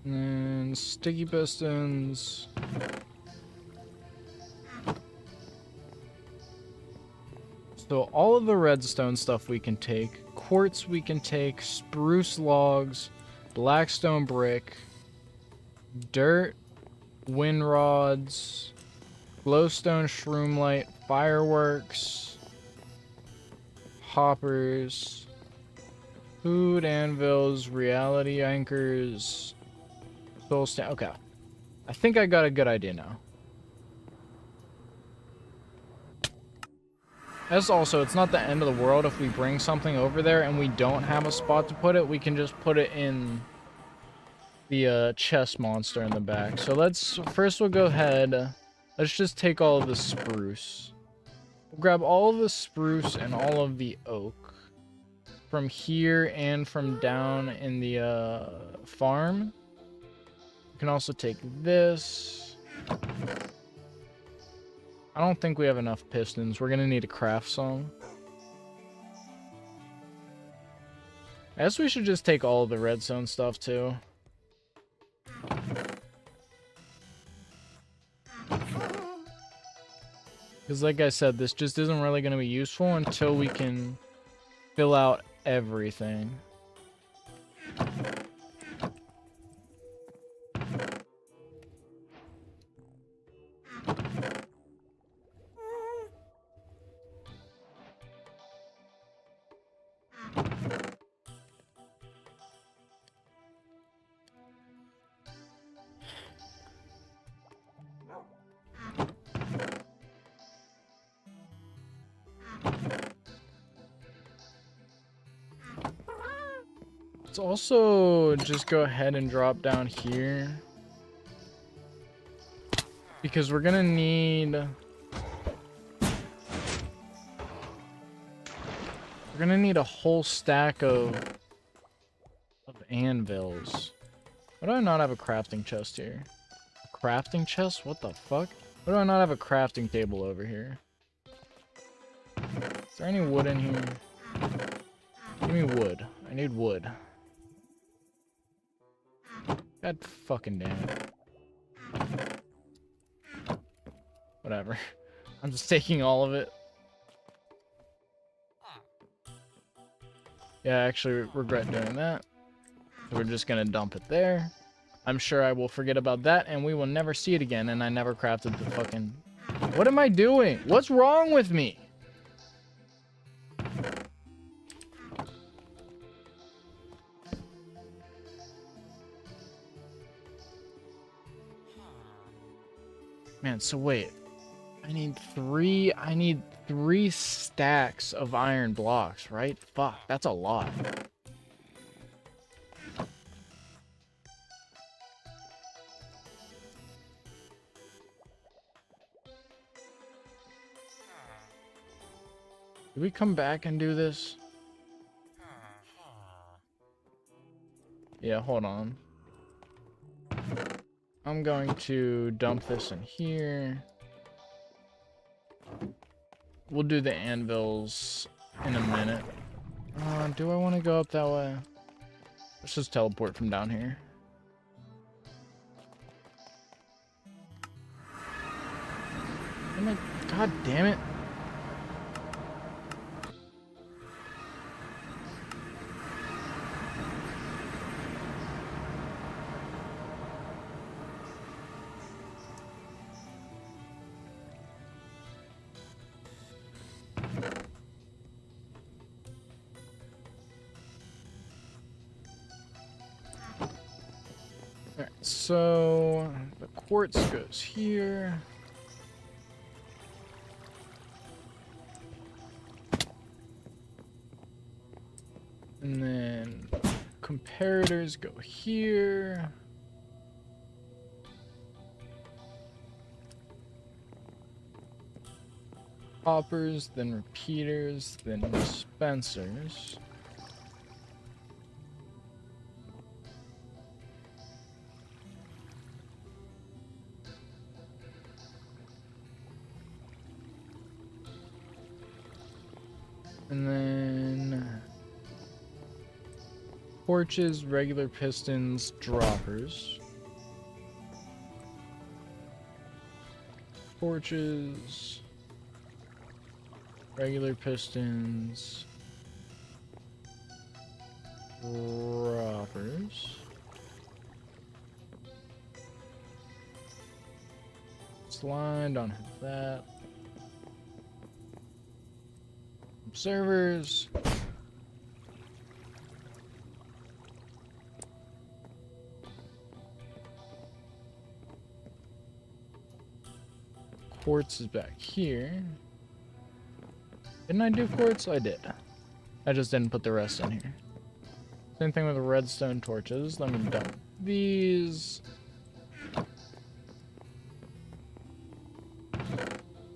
And sticky pistons. So all of the redstone stuff we can take, quartz we can take, spruce logs, blackstone brick, dirt, wind rods, glowstone shroomlight, fireworks, hoppers, food anvils, reality anchors, soul stand. Okay, I think I got a good idea now. As also, it's not the end of the world if we bring something over there and we don't have a spot to put it. We can just put it in the chest monster in the back. So we'll go ahead. Let's just take all of the spruce. We'll grab all of the spruce and all of the oak from here and from down in the farm. We can also take this. I don't think we have enough pistons. We're gonna need a craft some. I guess we should just take all of the redstone stuff too. Because like I said, this just isn't really gonna be useful until we can fill out everything. Let's also just go ahead and drop down here. Because we're gonna need... We're gonna need a whole stack of anvils. Why do I not have a crafting chest here? A crafting chest? What the fuck? Why do I not have a crafting table over here? Is there any wood in here? Give me wood. I need wood. God fucking damn it. Whatever. I'm just taking all of it. Yeah, I actually regret doing that. We're just gonna dump it there. I'm sure I will forget about that and we will never see it again, and I never crafted the fucking... What am I doing? What's wrong with me? Man, so wait. I need three stacks of iron blocks, right? Fuck, that's a lot. Do we come back and do this? Yeah, hold on. I'm going to dump this in here. We'll do the anvils in a minute. Do I want to go up that way? Let's just teleport from down here. Oh my, god damn it. Alright, so the quartz goes here. And then comparators go here. Hoppers, then repeaters, then dispensers. And then torches, regular pistons, droppers. Torches, regular pistons, droppers. Slide, don't have that. Observers. Quartz is back here. Didn't I do quartz? I did. I just didn't put the rest in here. Same thing with the redstone torches. Let me dump these.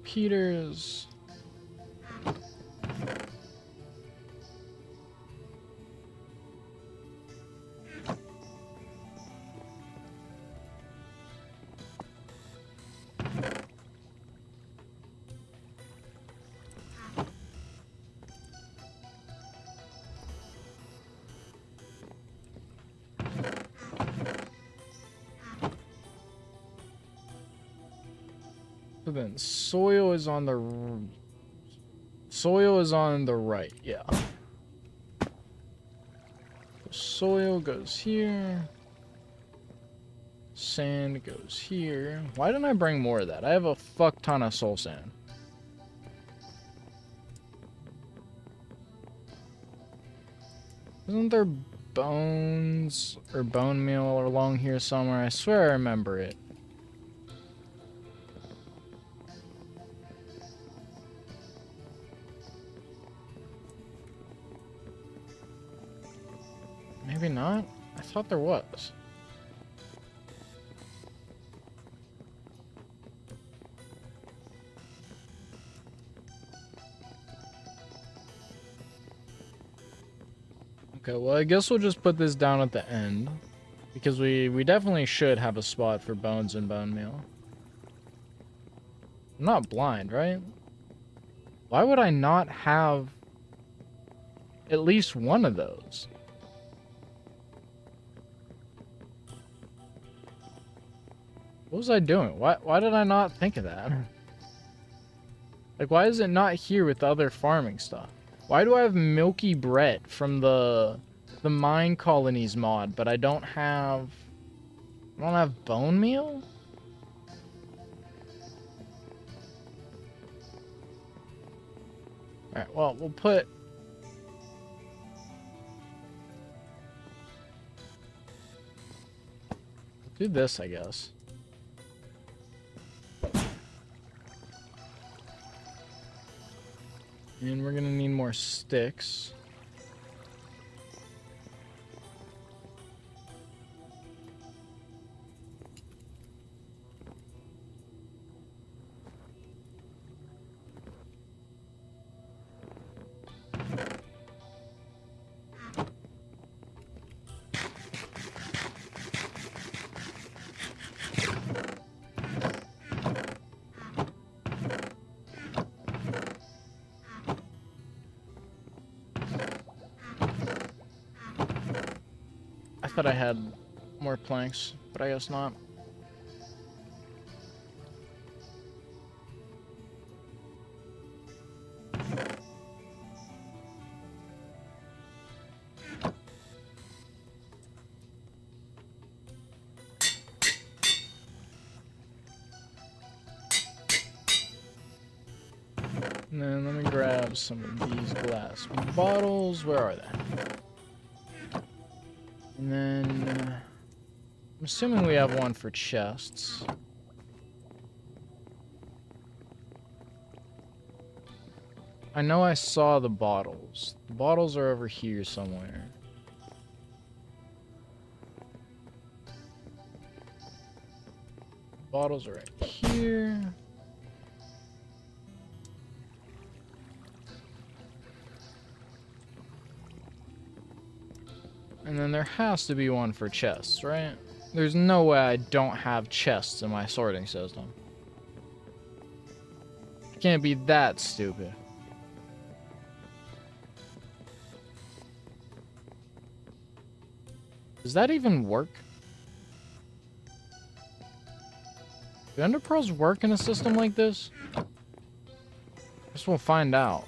Peters. So then soil is on the right, yeah. The soil goes here. Sand goes here. Why didn't I bring more of that? I have a fuck ton of soul sand. Isn't there bones or bone meal along here somewhere? I swear I remember it. Maybe not? I thought there was. Okay, well, I guess we'll just put this down at the end. Because we definitely should have a spot for bones and bone meal. I'm not blind, right? Why would I not have at least one of those? What was I doing? Why did I not think of that? Like, why is it not here with the other farming stuff? Why do I have milky bread from the mine colonies mod, but I don't have bone meal? Alright, well, we'll do this, I guess. And we're gonna need more sticks. I thought I had more planks, but I guess not. And then let me grab some of these glass bottles. Where are they? And then I'm assuming we have one for chests. I know I saw the bottles. The bottles are over here somewhere. Bottles are right here. And then there has to be one for chests, right? There's no way I don't have chests in my sorting system. I can't be that stupid. Does that even work? Do ender pearls work in a system like this? Guess we'll find out.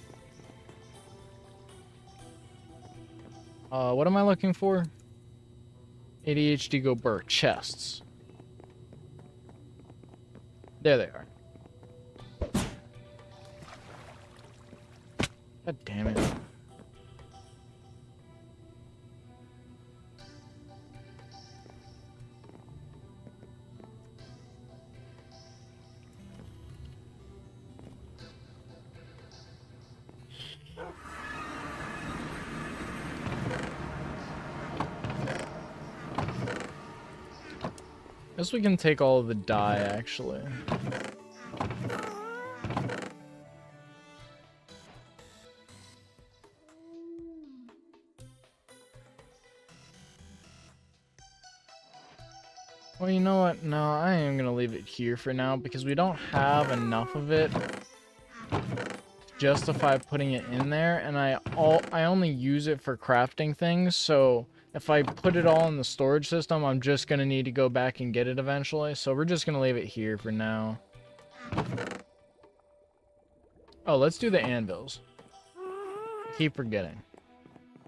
What am I looking for? ADHD go burr. Chests. There they are. God damn it. Guess we can take all of the dye, actually. Well, you know what? No, I am gonna leave it here for now because we don't have enough of it to justify putting it in there, and I only use it for crafting things, so if I put it all in the storage system, I'm just going to need to go back and get it eventually. So we're just going to leave it here for now. Oh, let's do the anvils. Keep forgetting.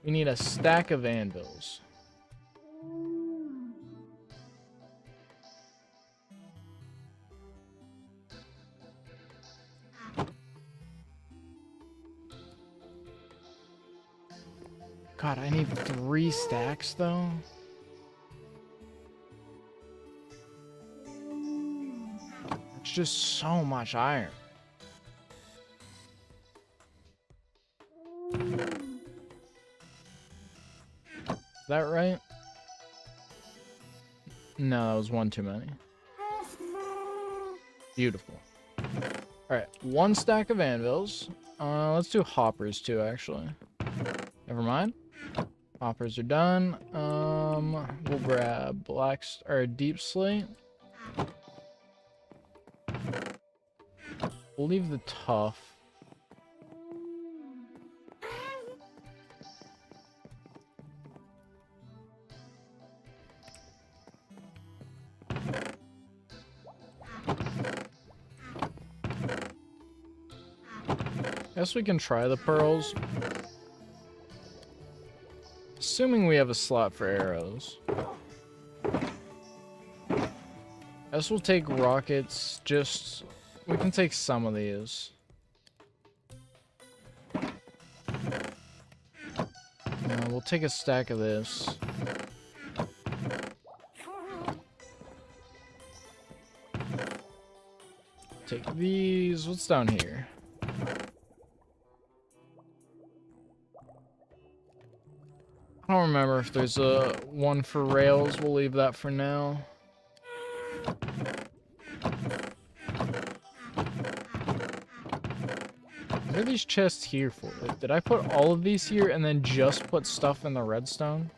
We need a stack of anvils. God, I need 3 stacks, though. It's just so much iron. Is that right? No, that was one too many. Beautiful. Alright, 1 stack of anvils. Let's do hoppers, too, actually. Never mind. Hoppers are done. We'll grab deep slate. We'll leave the tough. Guess we can try the pearls. Assuming we have a slot for arrows. Guess we'll take rockets, we can take some of these. We'll take a stack of this. Take these, what's down here? I don't remember if there's a one for rails. We'll leave that for now. What are these chests here for? Like, did I put all of these here and then just put stuff in the redstone?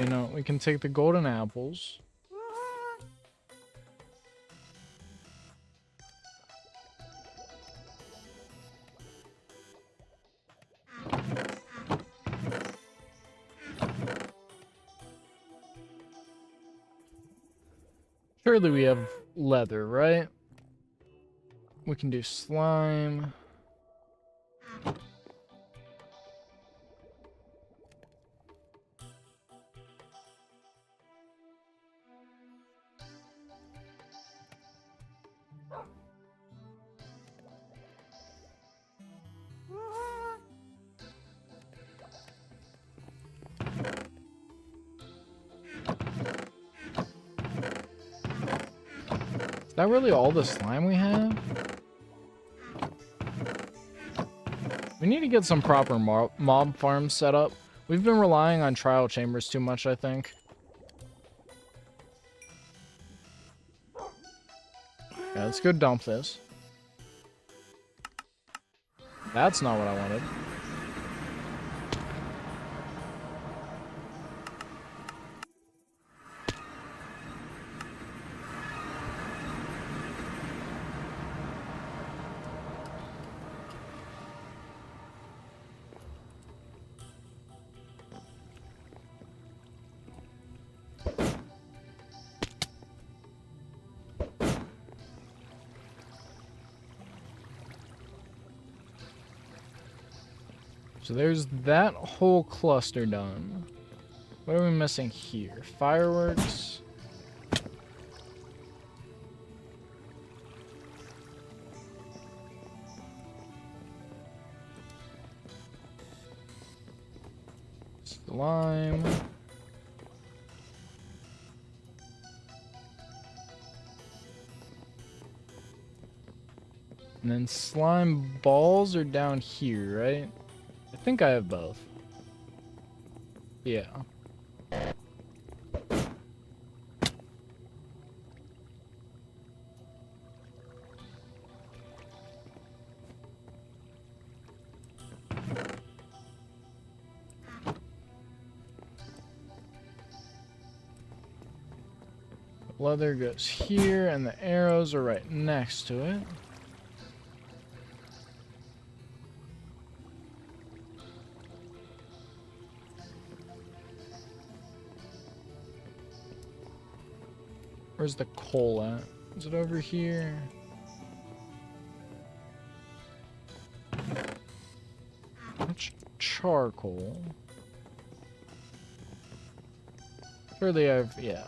You know, we can take the golden apples. Surely we have leather, right? We can do slime. Is that really all the slime we have? We need to get some proper mob farms set up. We've been relying on trial chambers too much, I think. Yeah, let's go dump this. That's not what I wanted. So there's that whole cluster done. What are we missing here? Fireworks. Slime. And then slime balls are down here, right? I think I have both. Yeah. Leather goes here, and the arrows are right next to it. Where's the coal at? Is it over here? That's charcoal. Surely I've, yeah.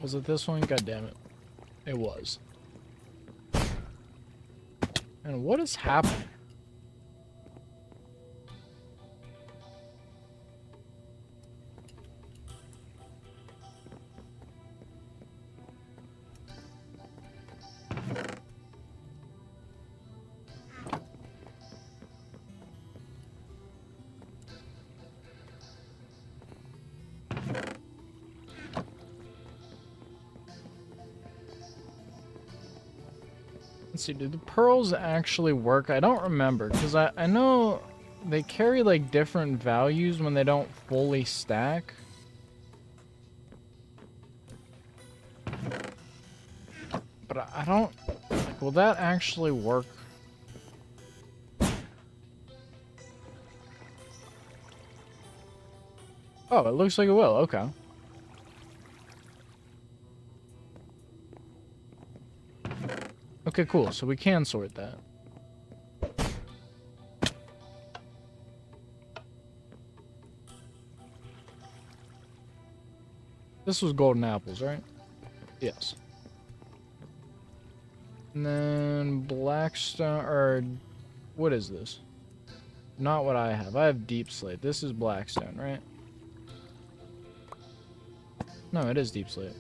Was it this one? God damn it. It was. And what is happening? Let's see, do the pearls actually work? I don't remember, because I know they carry like different values when they don't fully stack. But I don't, like, will that actually work? Oh, it looks like it will, okay. Okay, cool. So we can sort that. This was golden apples, right? Yes. And then blackstone, or what is this? Not what I have. I have deep slate. This is blackstone, right? No, it is deep slate.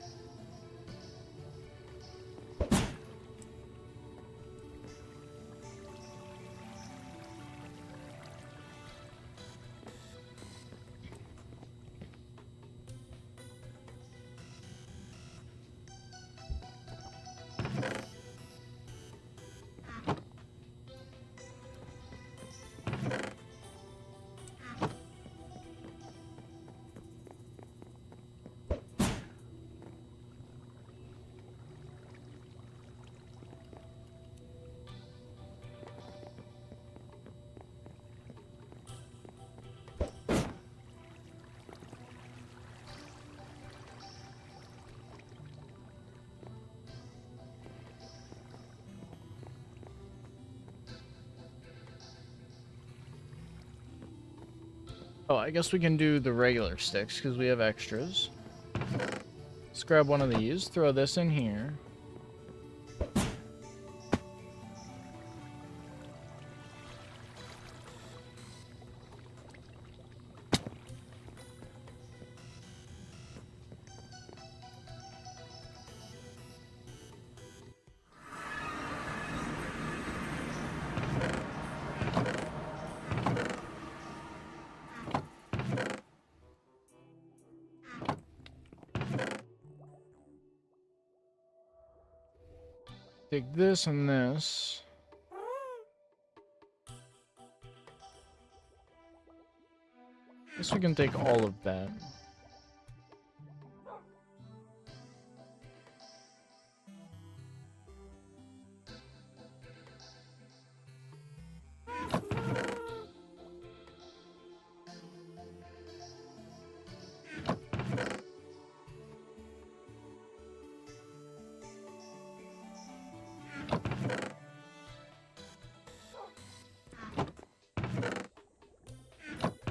Oh, I guess we can do the regular sticks because we have extras. Let's grab one of these, throw this in here. Take this and this. Guess we can take all of that.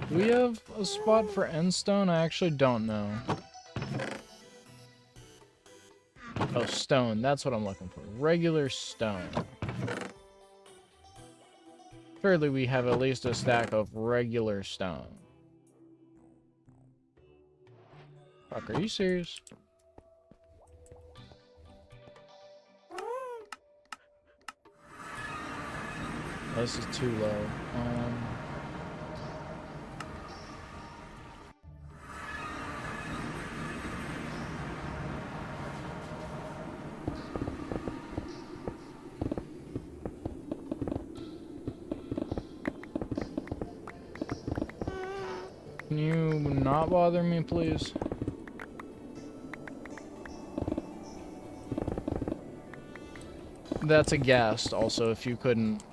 Do we have a spot for endstone? I actually don't know. Oh, stone. That's what I'm looking for. Regular stone. Surely we have at least a stack of regular stone. Fuck, are you serious? This is too low. Can you not bother me, please? That's a ghast, also, if you couldn't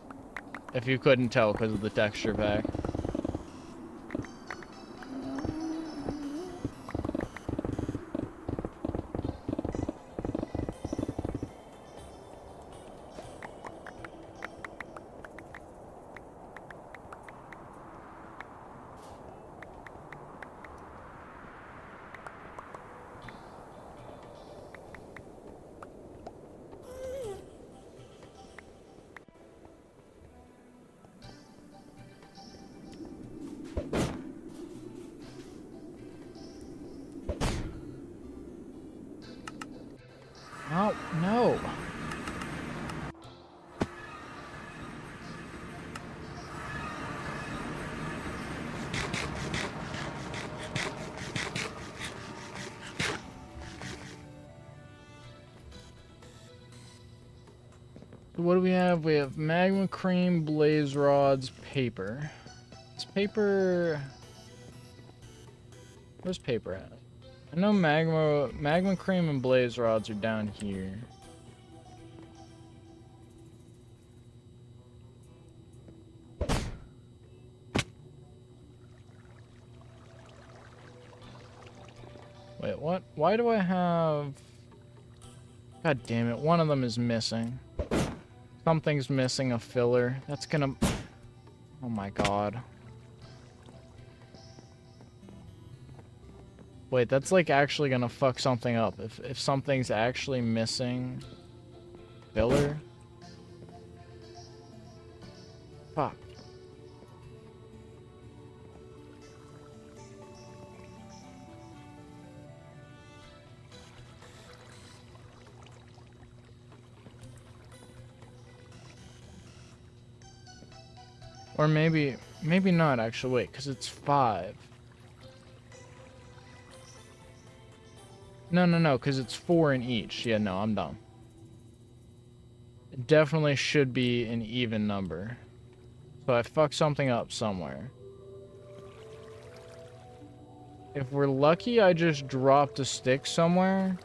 tell because of the texture pack. Oh, no. So what do we have? We have magma cream, blaze rods, paper. Is paper... Where's paper at? I know magma cream and blaze rods are down here. Wait, what? Why do I have... God damn it, one of them is missing. Something's missing, a filler. That's gonna... Oh my god. Wait, that's like actually gonna fuck something up. If something's actually missing filler. Fuck. Or maybe not actually. Wait, because it's 5. No, because it's 4 in each. Yeah, no, I'm dumb. It definitely should be an even number. So I fucked something up somewhere. If we're lucky, I just dropped a stick somewhere,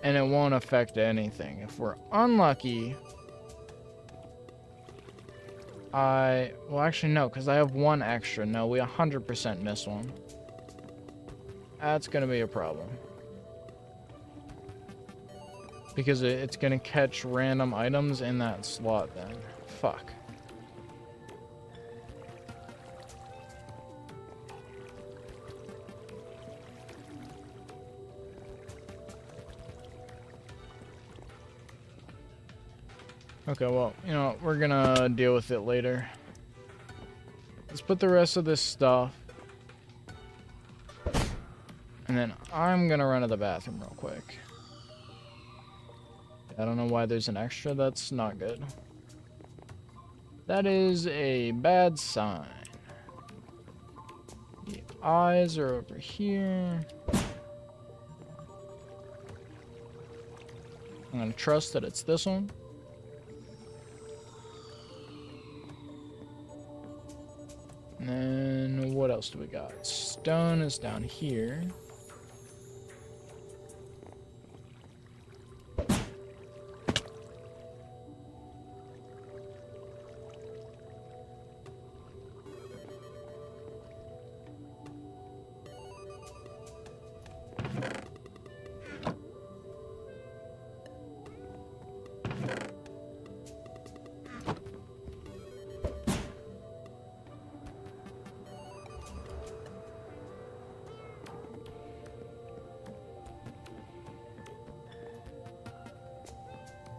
and it won't affect anything. If we're unlucky, well, actually, no, because I have 1 extra. No, we 100% miss one. That's going to be a problem. Because it's going to catch random items in that slot then. Fuck. Okay, well, you know, we're gonna deal with it later. Let's put the rest of this stuff. And then I'm gonna run to the bathroom real quick. I don't know why there's an extra. That's not good. That is a bad sign. The eyes are over here. I'm gonna trust that it's this one. And then what else do we got? Stone is down here.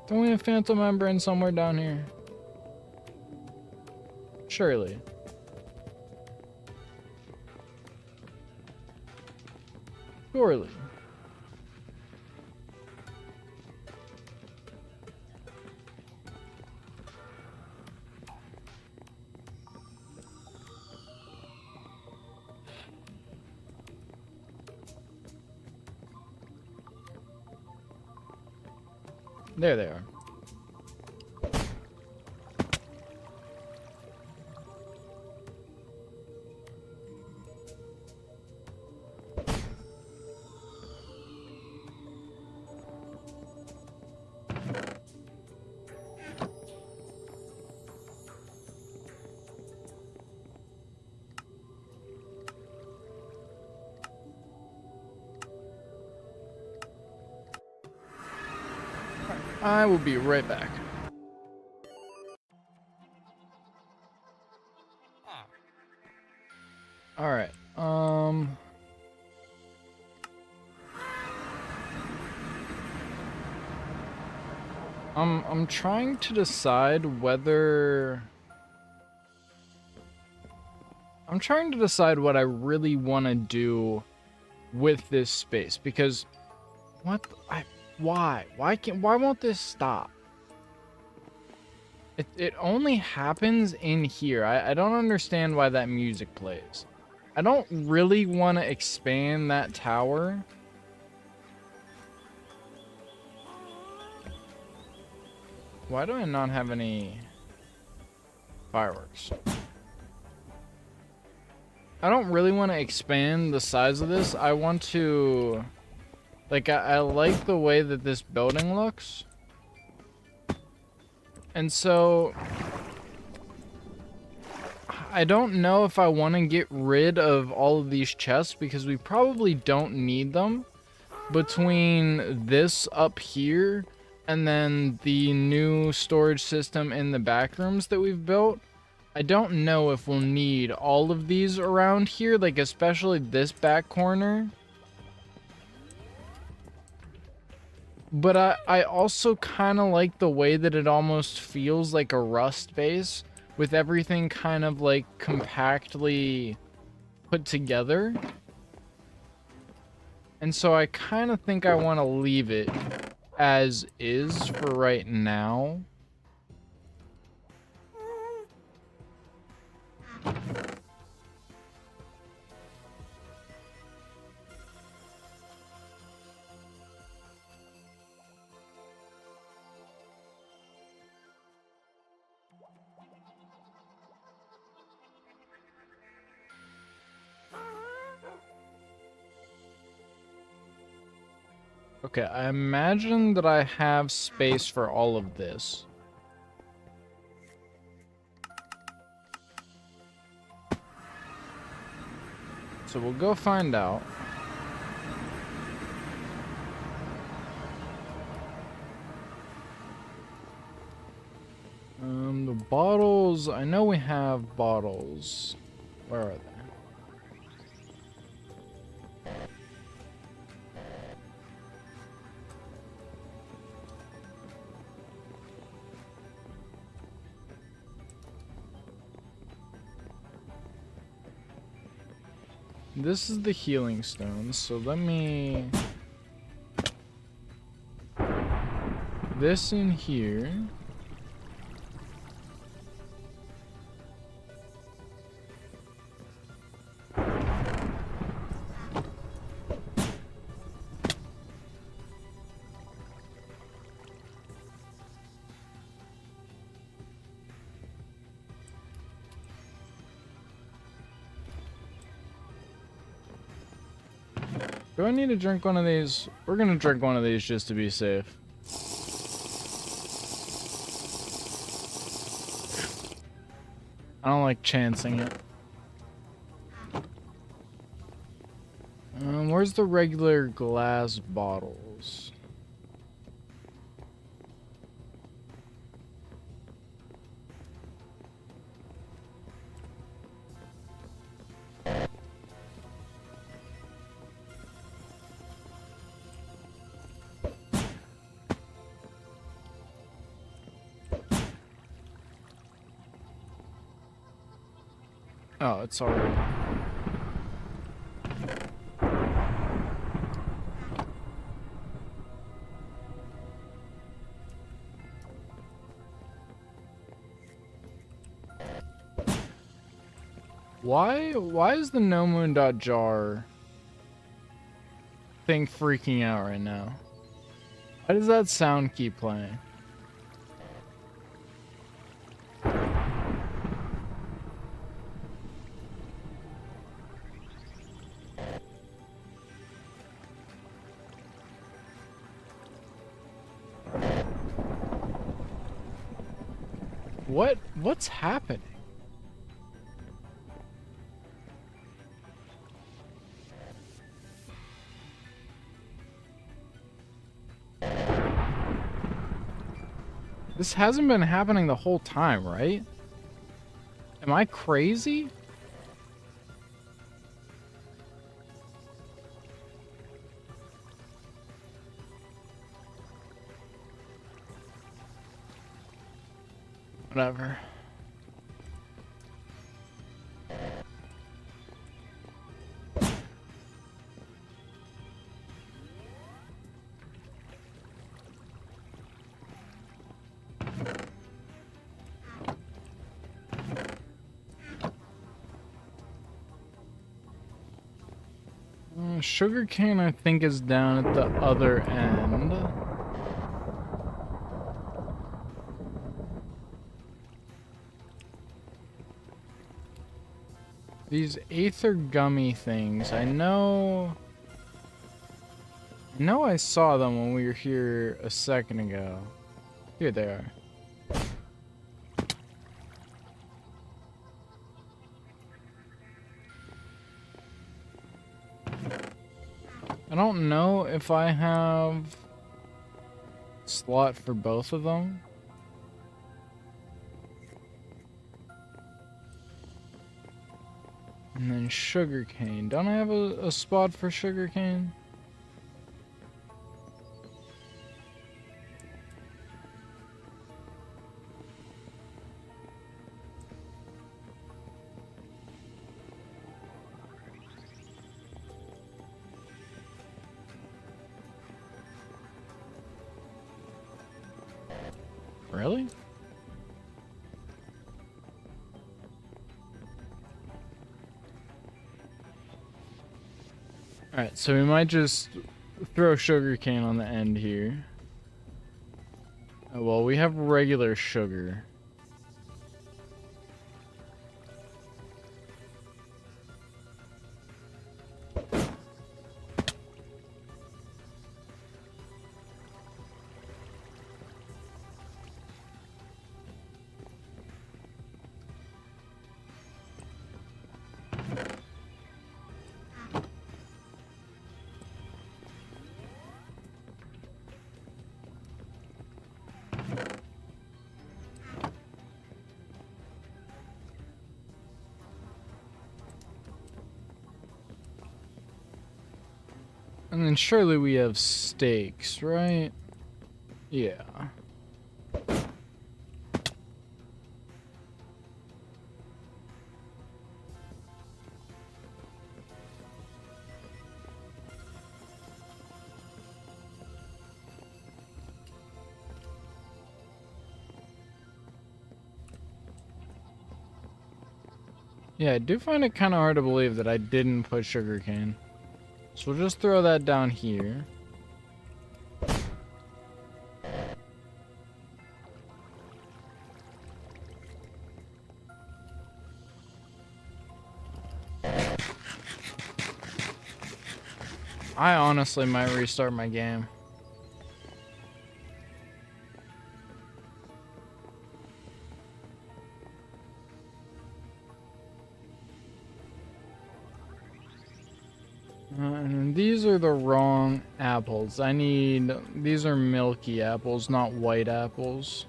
Don't we have Phantom Membrane somewhere down here? Surely. Surely. There they are. I will be right back. All right. I'm trying to decide whether what I really want to do with this space, because why won't this stop? It only happens in here. I don't understand why that music plays. I don't really want to expand that tower. Why do I not have any fireworks? I don't really want to expand the size of this. I want to... Like, I like the way that this building looks. And so... I don't know if I want to get rid of all of these chests, because we probably don't need them. Between this up here and then the new storage system in the backrooms that we've built, I don't know if we'll need all of these around here, like especially this back corner. But I also kind of like the way that it almost feels like a Rust base, with everything kind of like compactly put together. And so I kind of think I want to leave it as is for right now. Okay, I imagine that I have space for all of this. So we'll go find out. The bottles, I know we have bottles. Where are they? this is the healing stone, so let me... this in here. Do I need to drink one of these? We're gonna drink one of these just to be safe. I don't like chancing it. Where's the regular glass bottles? Oh, it's already... Why is the nomoon.jar thing freaking out right now? Why does that sound keep playing? What's happening? This hasn't been happening the whole time, right? Am I crazy? Whatever. Sugarcane, I think, is down at the other end. These Aether gummy things, I know I saw them when we were here a second ago. Here they are. I don't know if I have a slot for both of them. And then sugarcane. Don't I have a spot for sugarcane? Really? Alright, so we might just throw sugarcane on the end here. Oh, well, we have regular sugar. And then surely we have steaks, right? Yeah. Yeah, I do find it kind of hard to believe that I didn't put sugarcane. So we'll just throw that down here. I honestly might restart my game. And these are the wrong apples. These are milky apples, not white apples.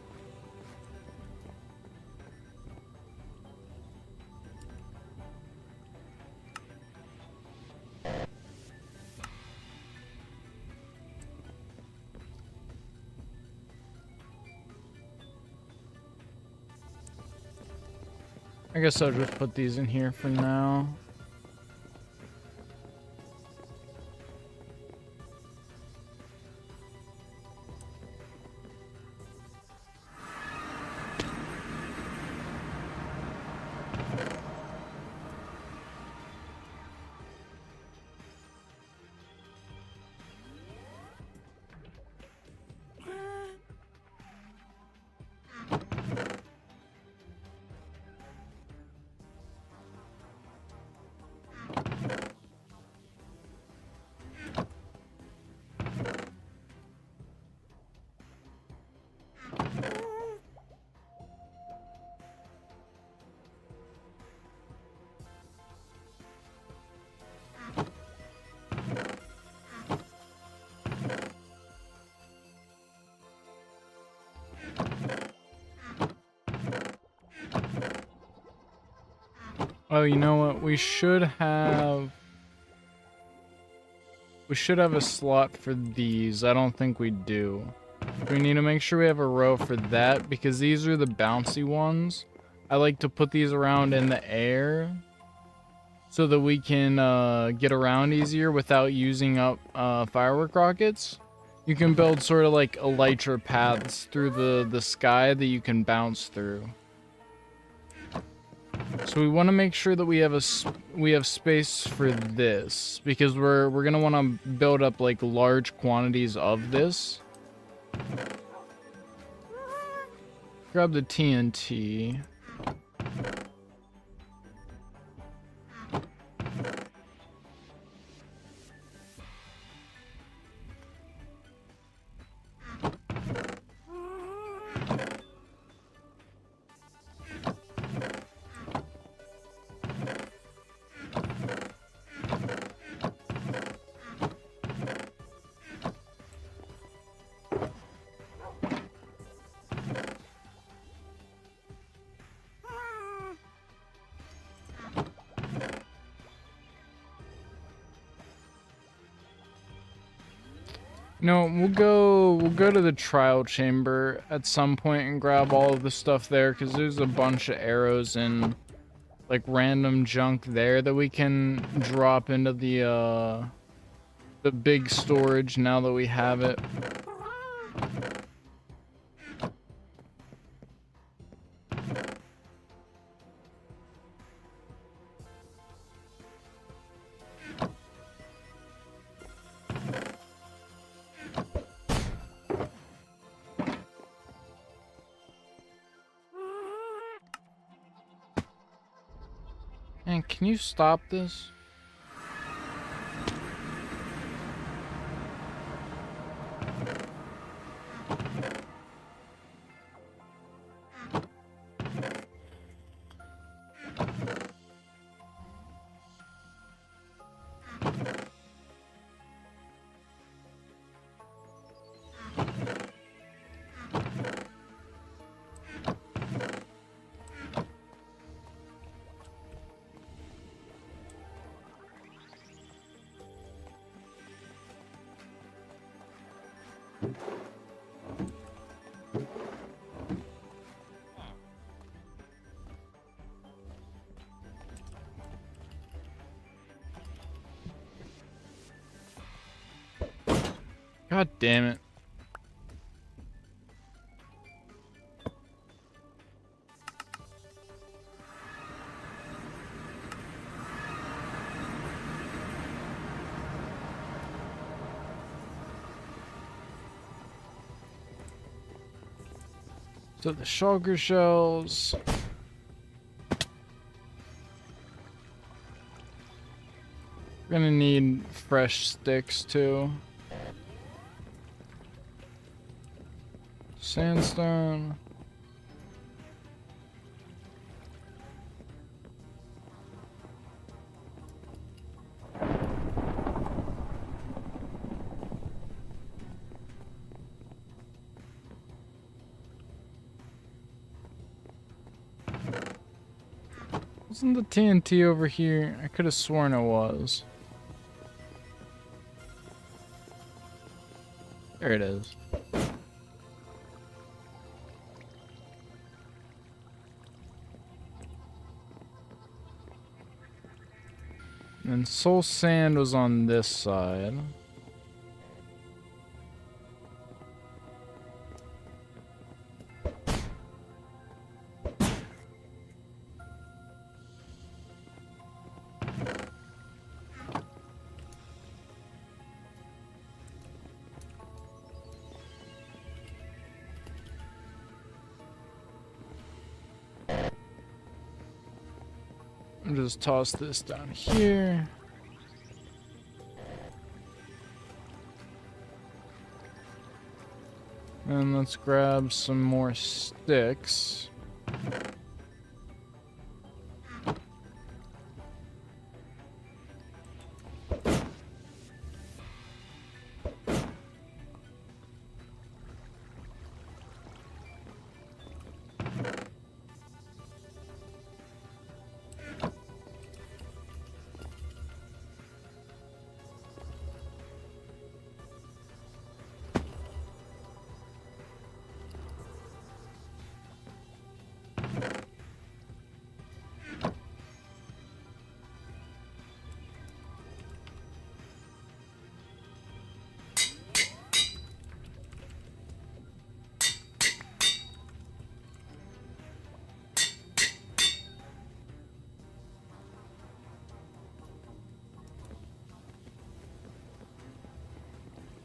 I guess I'll just put these in here for now. Oh, you know what? We should have a slot for these. I don't think we do. We need to make sure we have a row for that because these are the bouncy ones. I like to put these around in the air so that we can get around easier without using up firework rockets. You can build sort of like elytra paths through the sky that you can bounce through. So we want to make sure that we have space for this because we're gonna want to build up like large quantities of this. Grab the TNT. No, we'll go to the trial chamber at some point and grab all of the stuff there because there's a bunch of arrows and like random junk there that we can drop into the big storage now that we have it. Man, can you stop this? God damn it. So the shulker shells. We're gonna need fresh sticks too. Sandstone. Wasn't the TNT over here? I could have sworn it was. There it is. And soul sand was on this side. Just toss this down here. And let's grab some more sticks.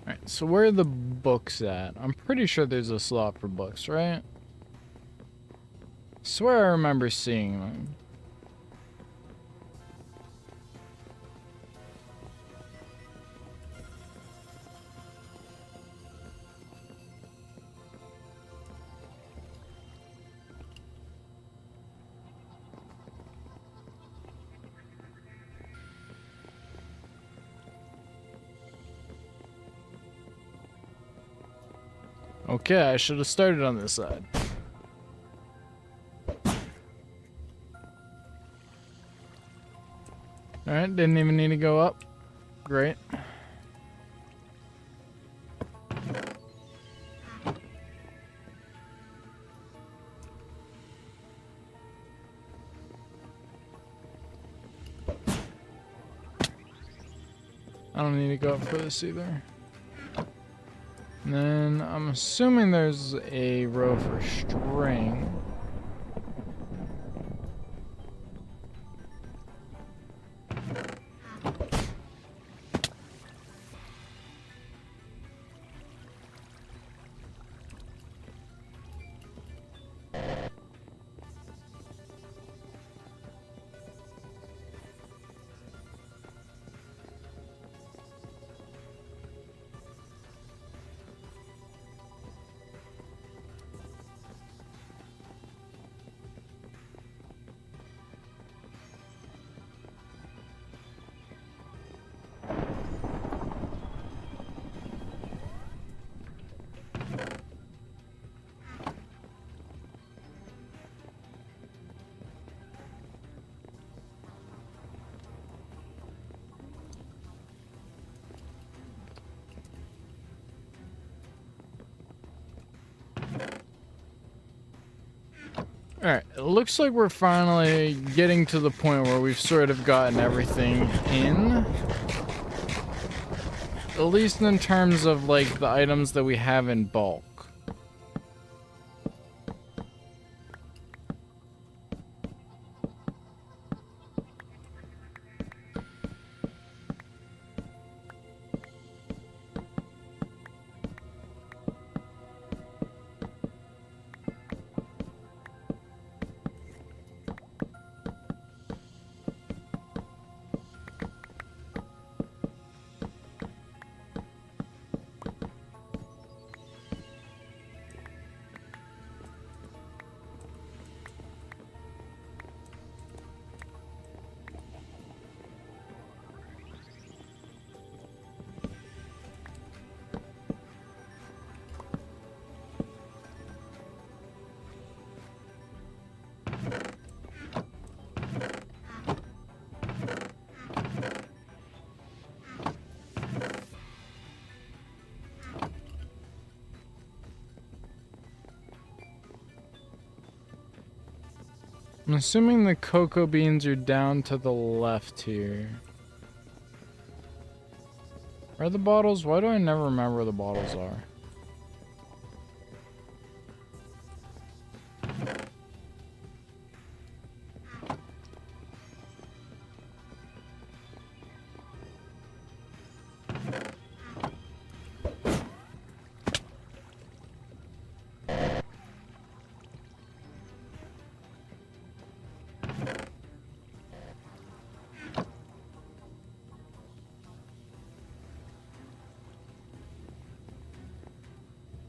Alright, so where are the books at? I'm pretty sure there's a slot for books, right? I swear I remember seeing them. Okay, I should have started on this side. Alright, didn't even need to go up. Great. I don't need to go up for this either. And then I'm assuming there's a row for string. Alright, it looks like we're finally getting to the point where we've sort of gotten everything in. At least in terms of, like, the items that we have in bulk. I'm assuming the cocoa beans are down to the left here. Where are the bottles? Why do I never remember where the bottles are?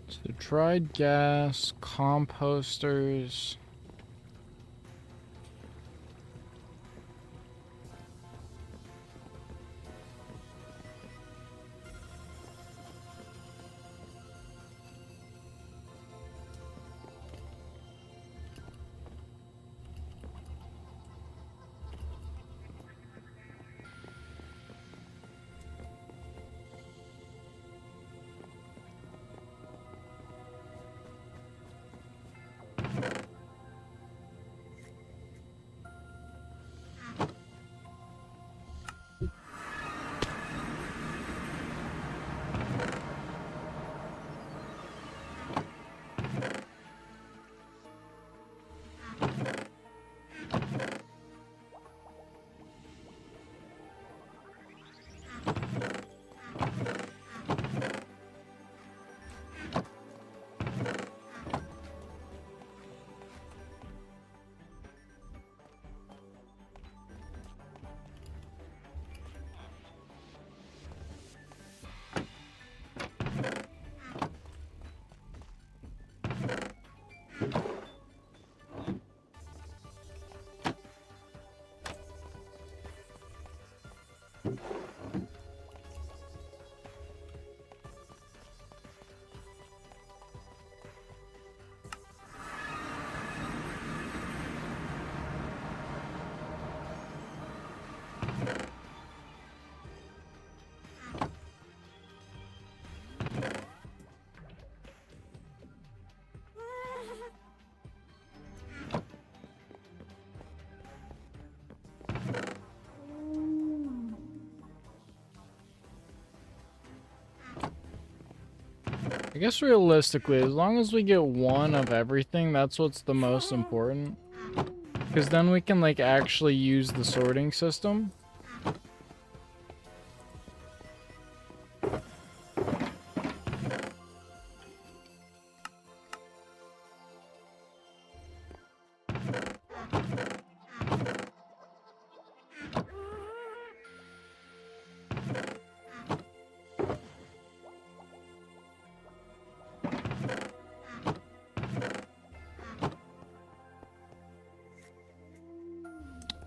So dried gas, composters. I guess realistically, as long as we get one of everything, that's what's the most important. Because then we can, like, actually use the sorting system.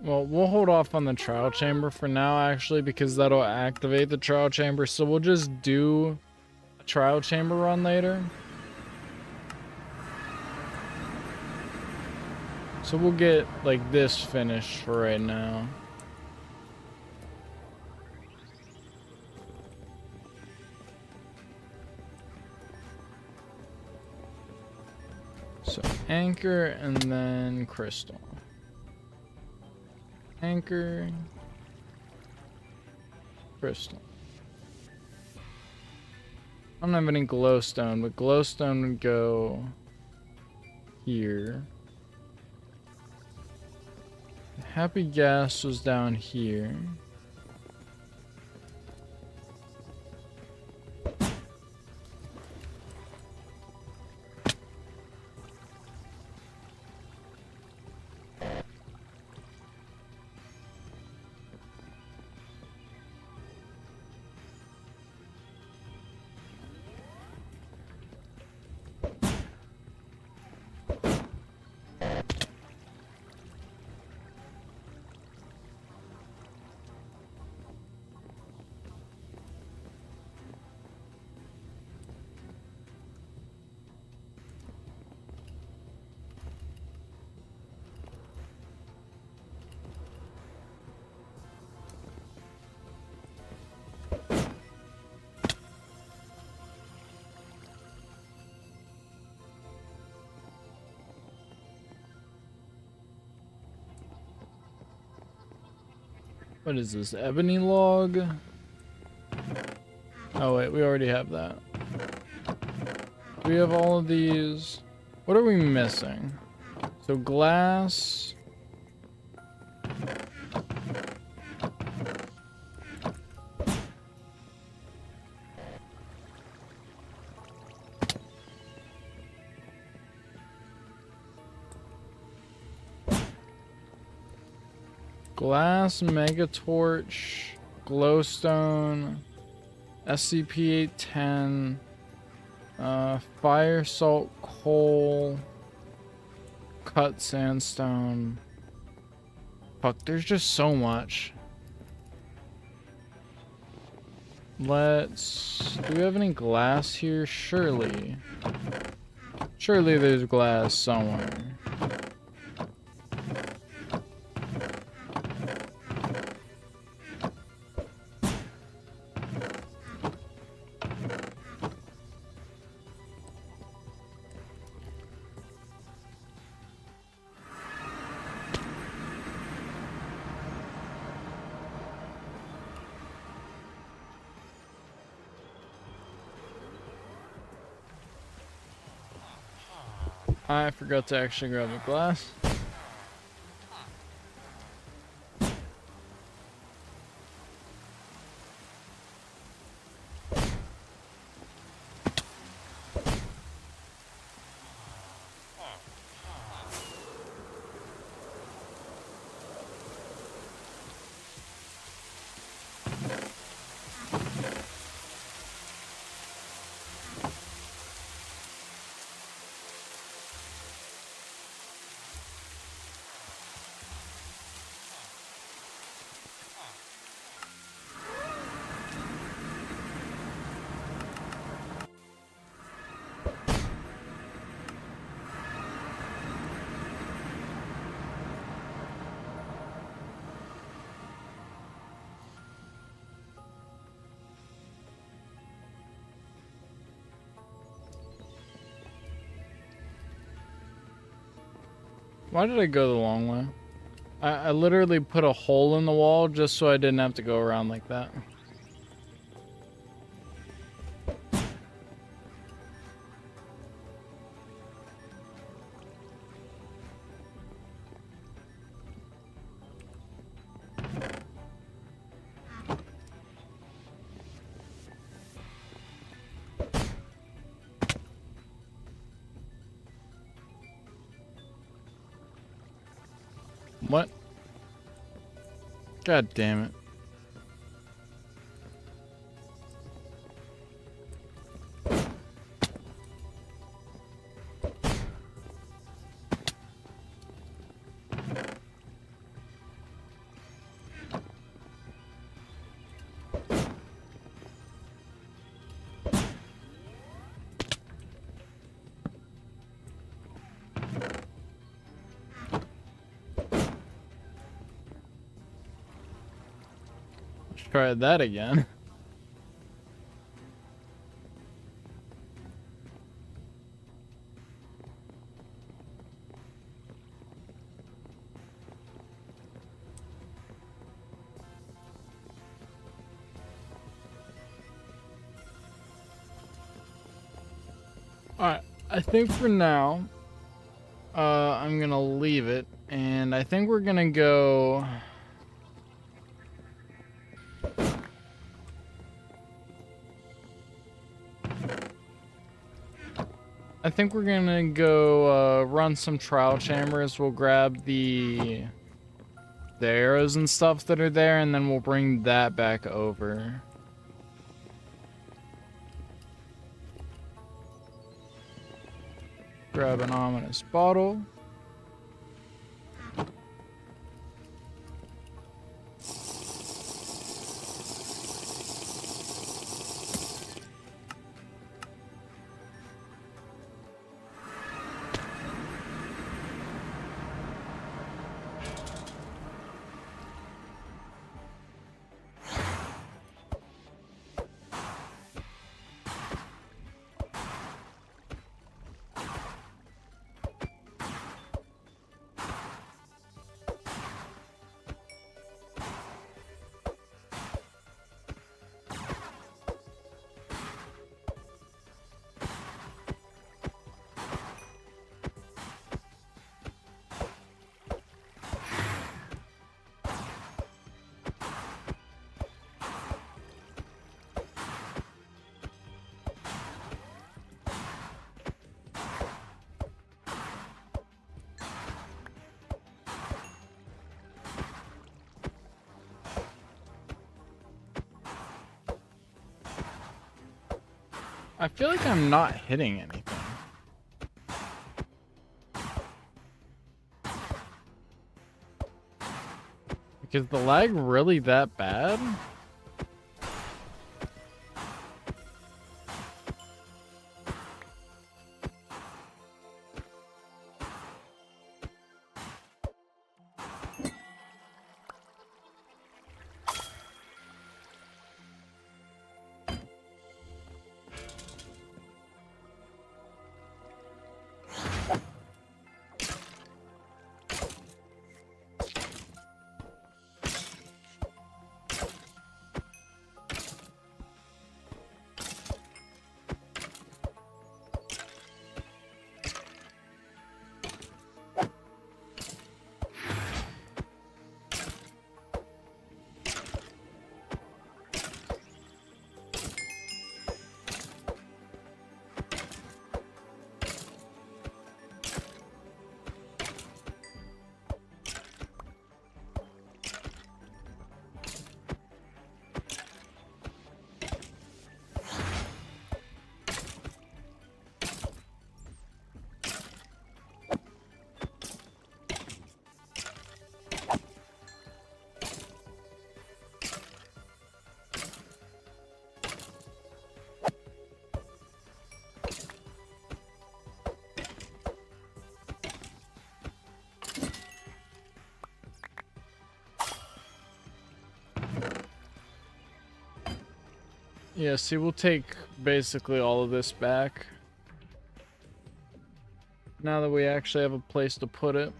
Well, we'll hold off on the trial chamber for now, actually, because that'll activate the trial chamber. So we'll just do a trial chamber run later. So we'll get, like, this finished for right now. So anchor and then crystal. Anchor, crystal. I don't have any glowstone, but glowstone would go here. Happy gas was down here. What is this? Ebony log? Oh wait, we already have that. We have all of these. What are we missing? So glass. Glass, mega torch, glowstone, SCP-810, fire salt, coal, cut sandstone. Fuck, there's just so much. Do we have any glass here? Surely there's glass somewhere. I forgot to actually grab a glass. Why did I go the long way? I literally put a hole in the wall just so I didn't have to go around like that. What? God damn it. Try that again. Alright, I think for now, I'm gonna leave it, and I think we're gonna go... I think we're gonna go run some trial chambers. We'll grab the arrows and stuff that are there, and then we'll bring that back over. Grab an ominous bottle. I feel like I'm not hitting anything. Is the lag really that bad? Yeah, see, we'll take basically all of this back. Now that we actually have a place to put it.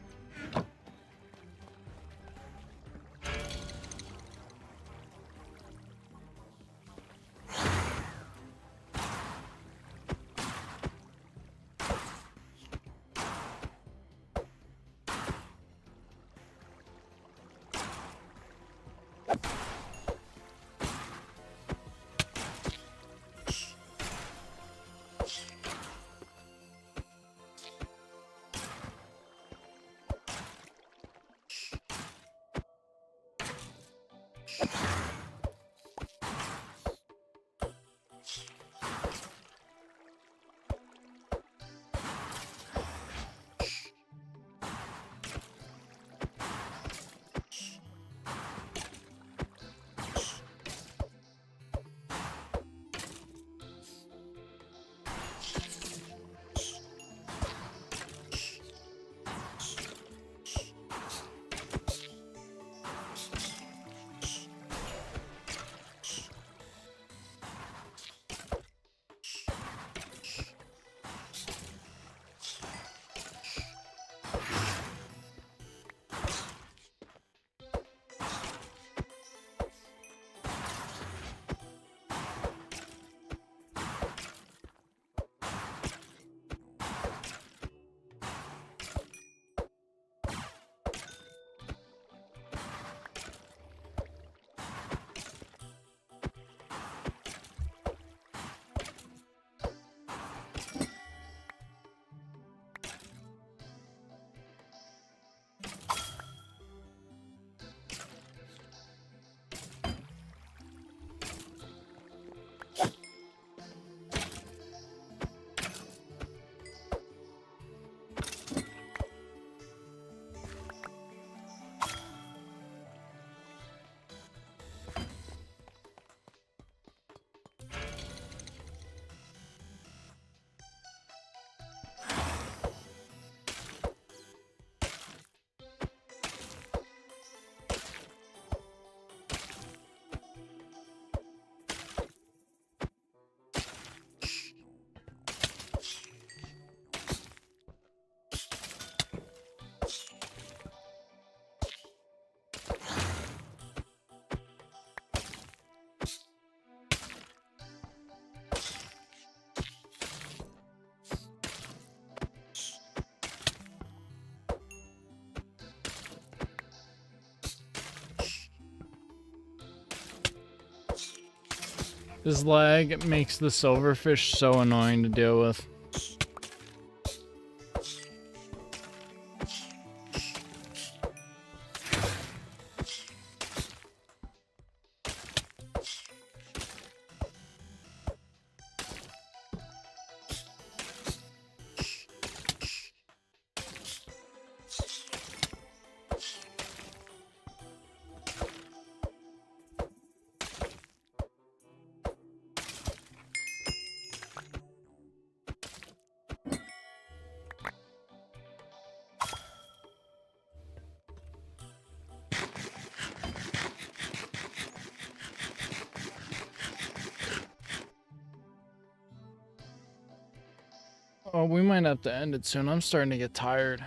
This lag makes the silverfish so annoying to deal with. Oh, we might have to end it soon. I'm starting to get tired.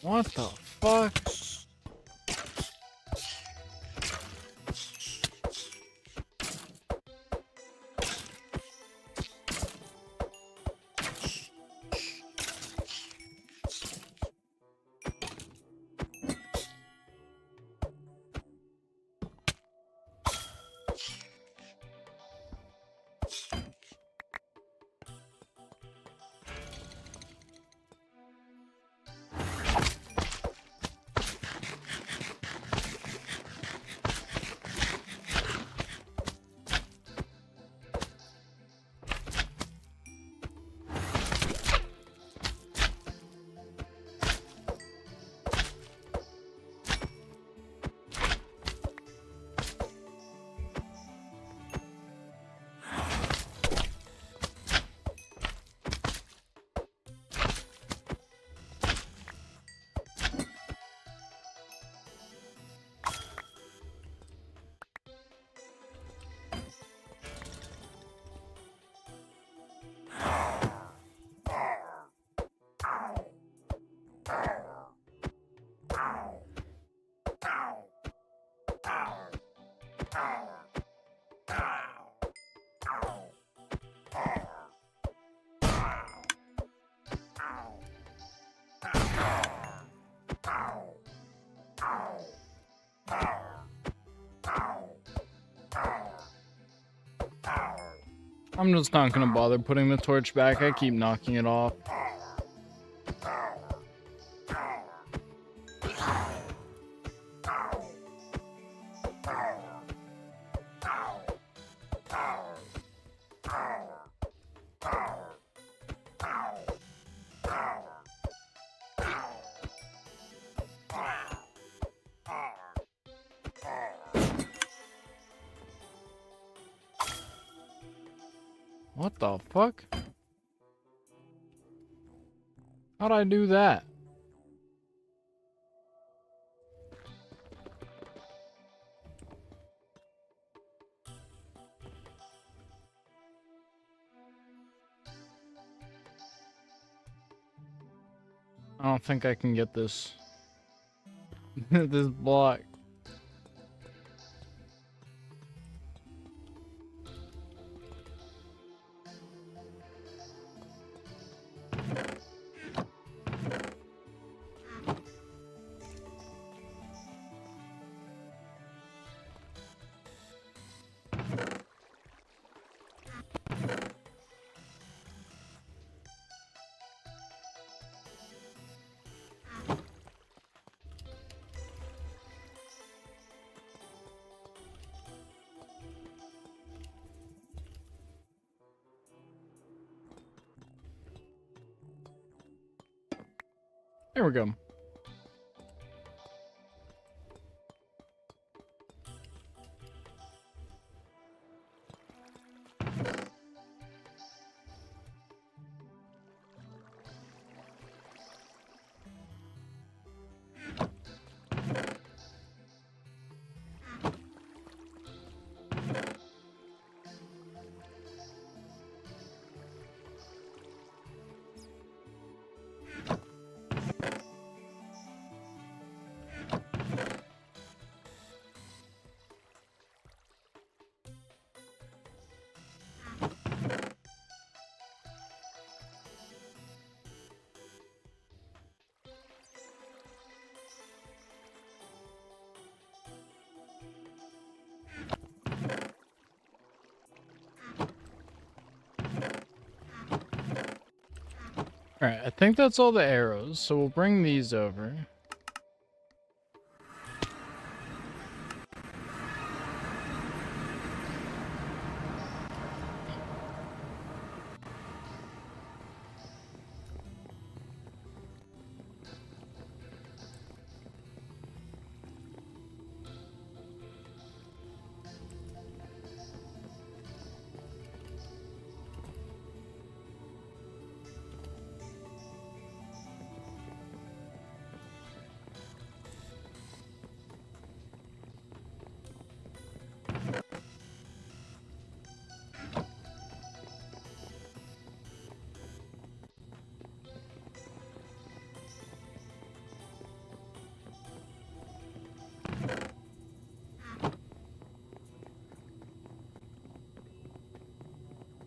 What the fuck? I'm just not gonna bother putting the torch back. I keep knocking it off. What the fuck? How'd I do that? I don't think I can get this. This block. There we go. Alright, I think that's all the arrows, so we'll bring these over.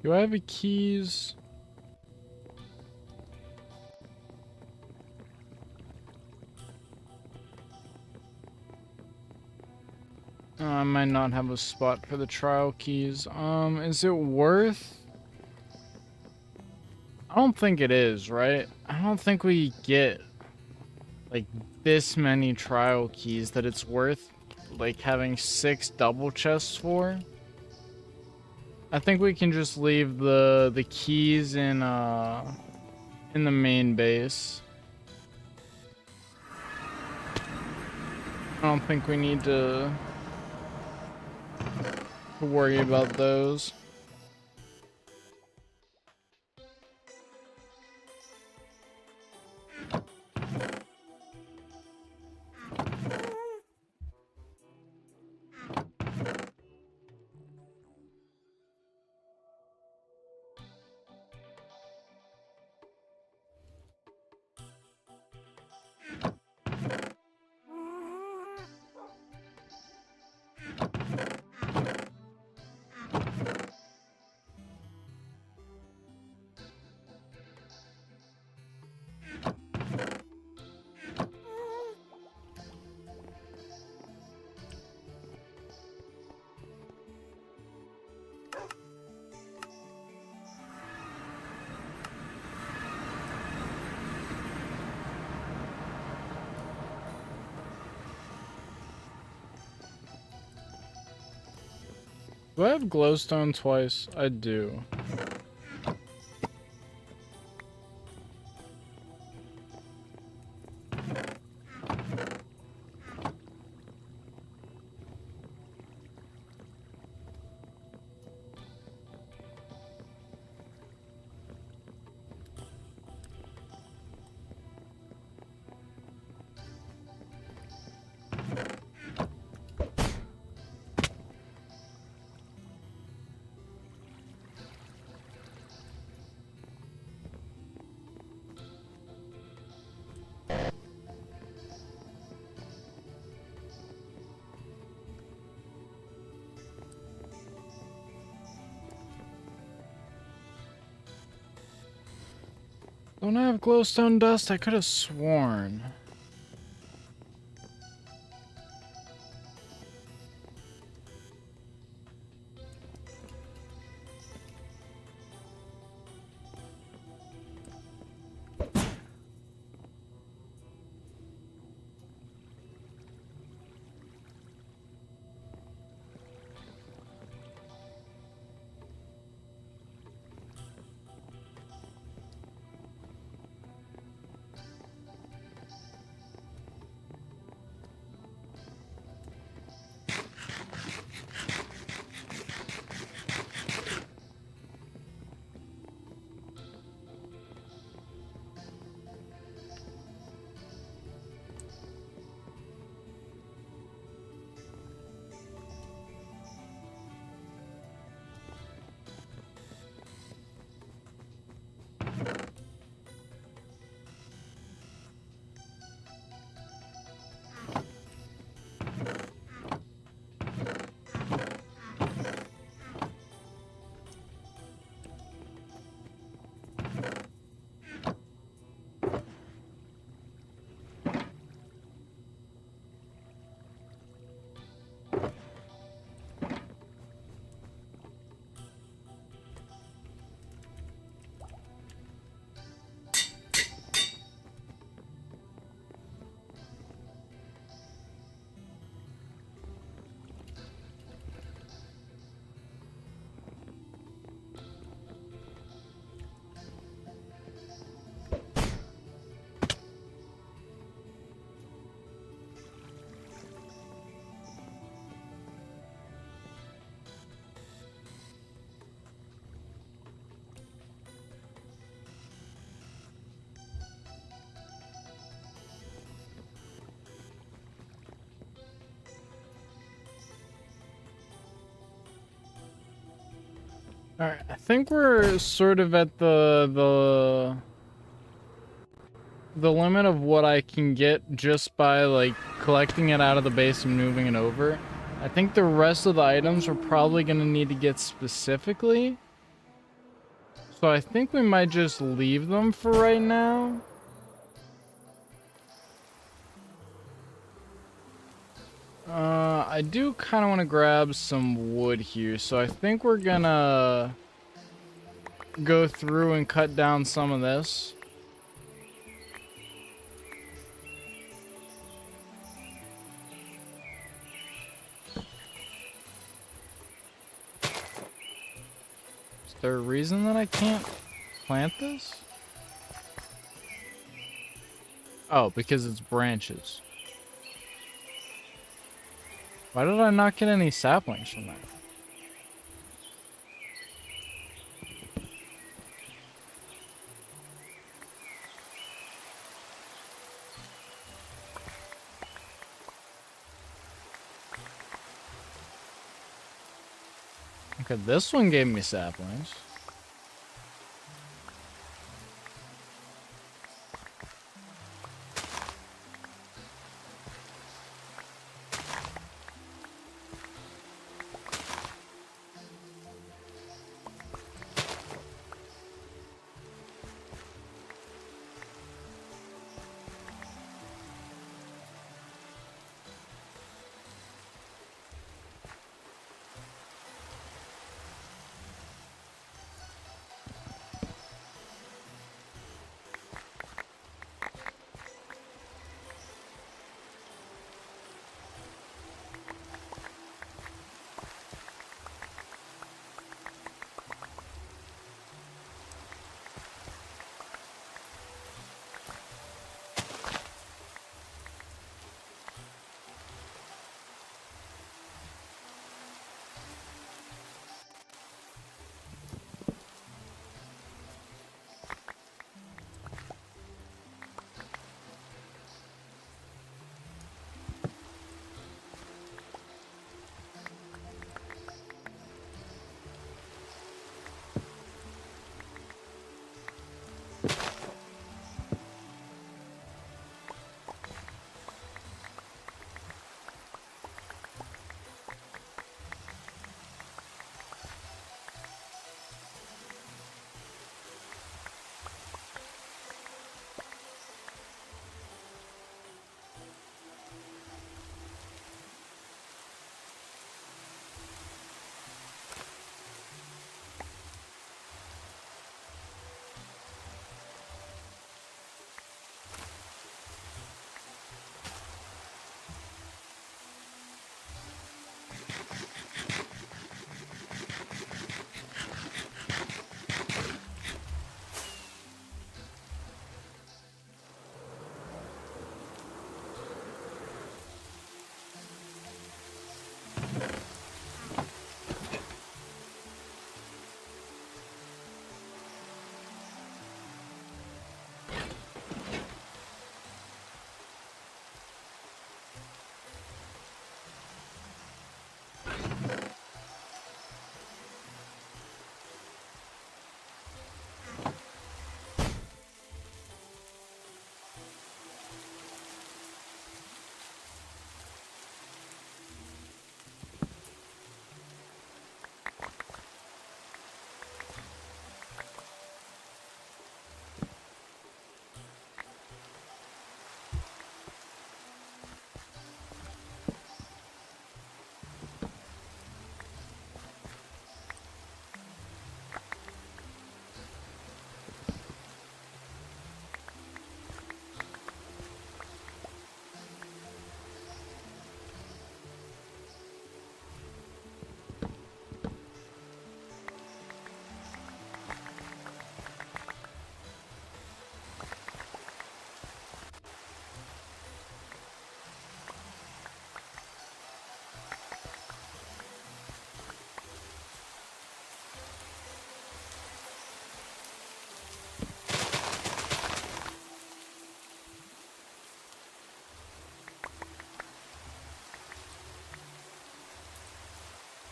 Do I have the keys? I might not have a spot for the trial keys. Is it worth? I don't think it is, right? I don't think we get like this many trial keys that it's worth like having 6 double chests for. I think we can just leave the keys in the main base. I don't think we need to worry about those. Do I have glowstone twice? I do. Don't I have glowstone dust? I could have sworn. Alright, I think we're sort of at the limit of what I can get just by like collecting it out of the base and moving it over. I think the rest of the items we're probably gonna need to get specifically. So I think we might just leave them for right now. I do kind of want to grab some wood here, so I think we're gonna go through and cut down some of this. Is there a reason that I can't plant this? Oh, because it's branches. Why did I not get any saplings from that? Okay, this one gave me saplings.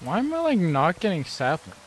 Why am I like not getting saplings?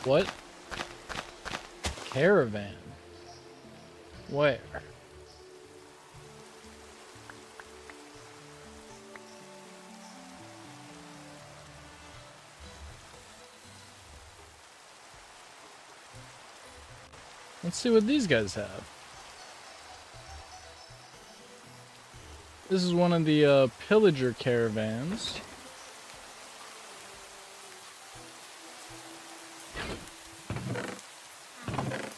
What? Caravan? Where? Let's see what these guys have. This is one of the pillager caravans.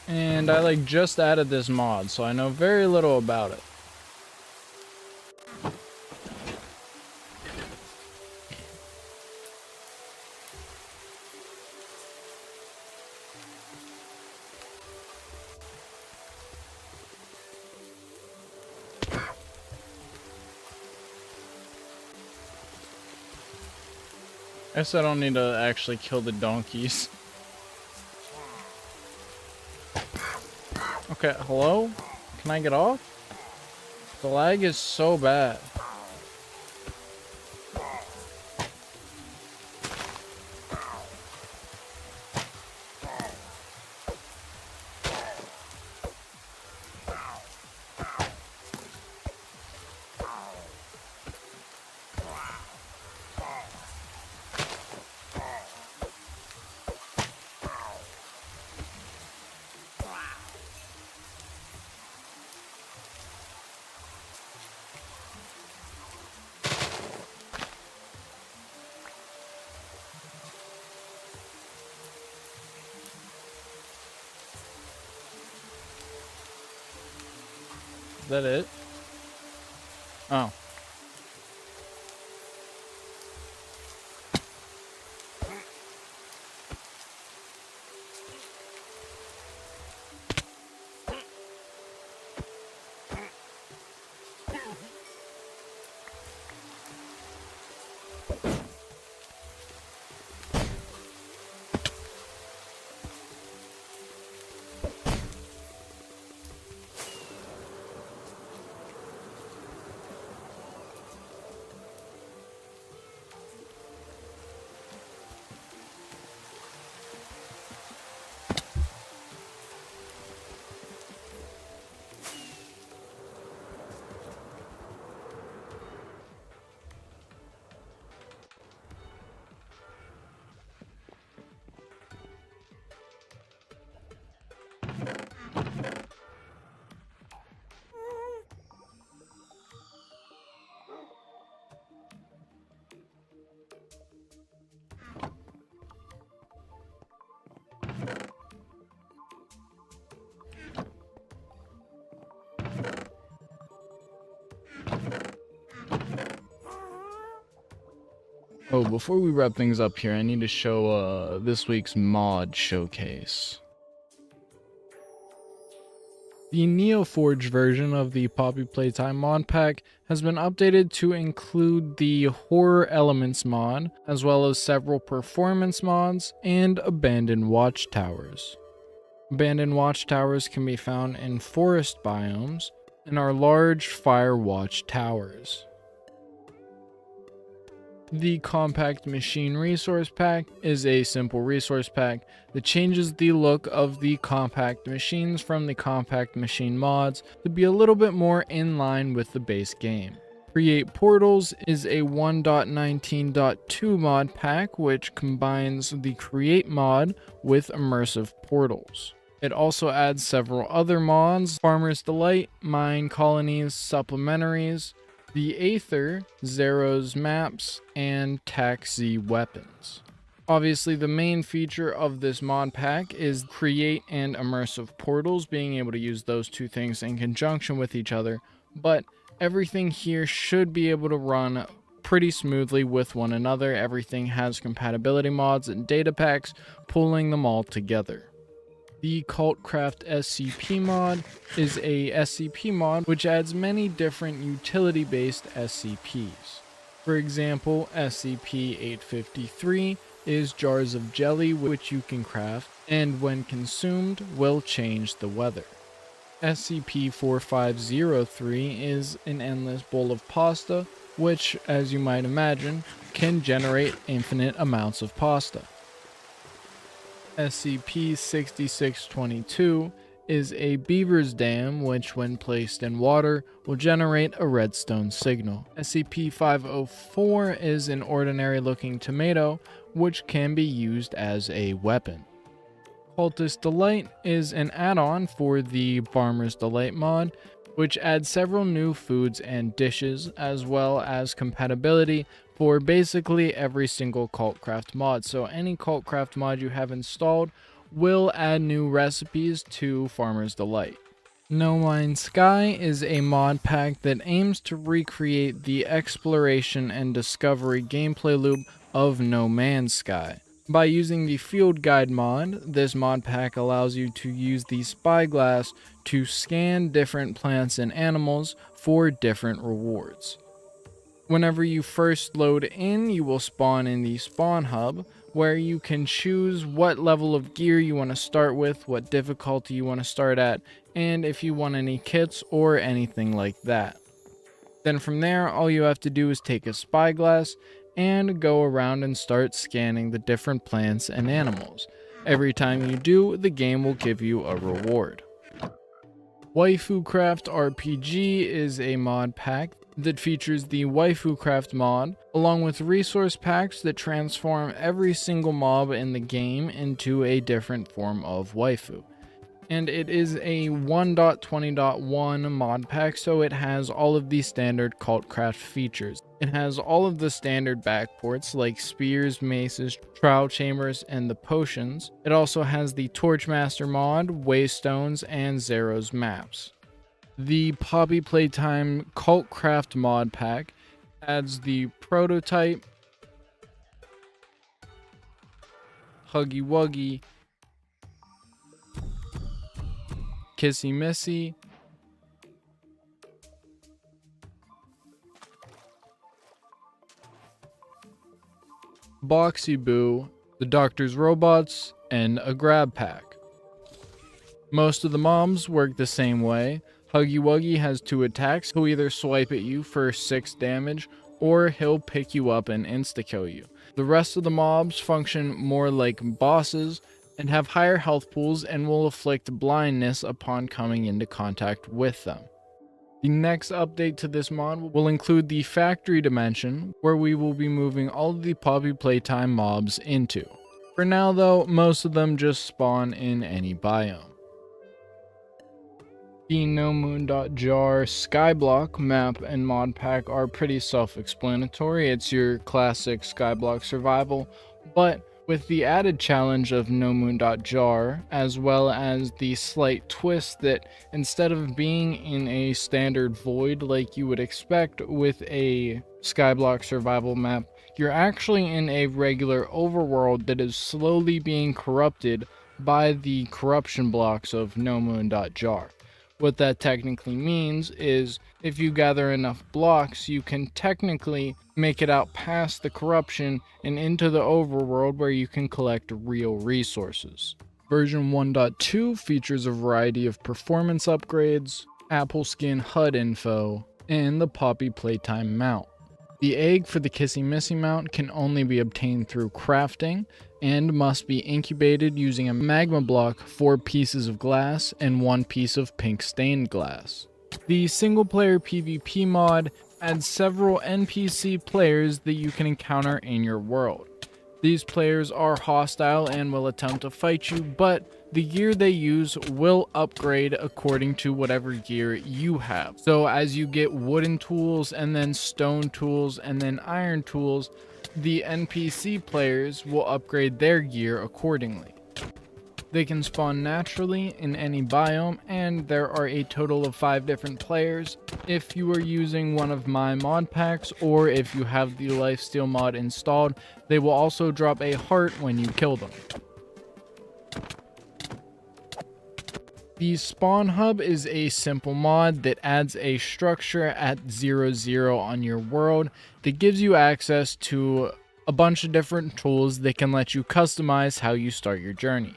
And I like just added this mod, so I know very little about it. I guess I don't need to actually kill the donkeys. Okay, hello? Can I get off? The lag is so bad. Is that it? Oh. Oh, before we wrap things up here, I need to show this week's mod showcase. The Neoforge version of the Poppy Playtime Modpack has been updated to include the Horror Elements mod, as well as several performance mods and abandoned watchtowers. Abandoned watchtowers can be found in forest biomes and are large fire watch towers. The Compact Machine Resource Pack is a simple resource pack that changes the look of the compact machines from the compact machine mods to be a little bit more in line with the base game. Create Portals is a 1.19.2 mod pack which combines the Create mod with Immersive Portals. It also adds several other mods: Farmer's Delight, Mine Colonies, Supplementaries, the Aether, Zero's Maps, and Taxi Weapons. Obviously, the main feature of this mod pack is Create and Immersive Portals, being able to use those two things in conjunction with each other, but everything here should be able to run pretty smoothly with one another. Everything has compatibility mods and data packs, pulling them all together. The Kult Craft SCP mod is a SCP mod which adds many different utility-based SCPs. For example, SCP-853 is jars of jelly which you can craft, and when consumed will change the weather. SCP-4503 is an endless bowl of pasta which, as you might imagine, can generate infinite amounts of pasta. SCP-6622 is a beaver's dam which, when placed in water, will generate a redstone signal. SCP-504 is an ordinary looking tomato which can be used as a weapon. Kultist Delight is an add-on for the Farmer's Delight mod which adds several new foods and dishes, as well as compatibility for basically every single Kult Craft mod. So any Kult Craft mod you have installed will add new recipes to Farmer's Delight. No Man's Sky is a mod pack that aims to recreate the exploration and discovery gameplay loop of No Man's Sky. By using the Field Guide mod, this mod pack allows you to use the spyglass to scan different plants and animals for different rewards. Whenever you first load in, you will spawn in the spawn hub, where you can choose what level of gear you want to start with, what difficulty you want to start at, and if you want any kits or anything like that. Then from there, all you have to do is take a spyglass and go around and start scanning the different plants and animals. Every time you do, the game will give you a reward. Wifucraft RPG is a mod pack that features the Wifucraft mod, along with resource packs that transform every single mob in the game into a different form of waifu. And it is a 1.20.1 mod pack, so it has all of the standard Kult Craft features. It has all of the standard backports like spears, maces, trial chambers, and the potions. It also has the Torchmaster mod, waystones, and Zero's maps. The Poppy Playtime Kult Craft Modpack adds the prototype, Huggy Wuggy, Kissy Missy, Boxy Boo, the Doctor's Robots, and a grab pack. Most of the mobs work the same way. Huggy Wuggy has 2 attacks. He'll either swipe at you for 6 damage, or he'll pick you up and insta-kill you. The rest of the mobs function more like bosses and have higher health pools and will afflict blindness upon coming into contact with them. The next update to this mod will include the factory dimension, where we will be moving all of the Poppy Playtime mobs into. For now though, most of them just spawn in any biome. The NoMoon.jar Skyblock map and mod pack are pretty self-explanatory. It's your classic Skyblock survival, but with the added challenge of NoMoon.jar, as well as the slight twist that instead of being in a standard void like you would expect with a Skyblock survival map, you're actually in a regular overworld that is slowly being corrupted by the corruption blocks of NoMoon.jar. What that technically means is if you gather enough blocks, you can technically make it out past the corruption and into the overworld where you can collect real resources. Version 1.2 features a variety of performance upgrades, Apple Skin HUD info, and the Poppy Playtime mount. The egg for the Kissy Missy mount can only be obtained through crafting and must be incubated using a magma block, 4 pieces of glass, and 1 piece of pink stained glass. The Singleplayer PVP mod adds several NPC players that you can encounter in your world. These players are hostile and will attempt to fight you, but the gear they use will upgrade according to whatever gear you have. So as you get wooden tools and then stone tools and then iron tools, the NPC players will upgrade their gear accordingly. They can spawn naturally in any biome, and there are a total of 5 different players. If you are using one of my mod packs, or if you have the lifesteal mod installed, they will also drop a heart when you kill them. The Spawn Hub is a simple mod that adds a structure at 0, on your world that gives you access to a bunch of different tools that can let you customize how you start your journey.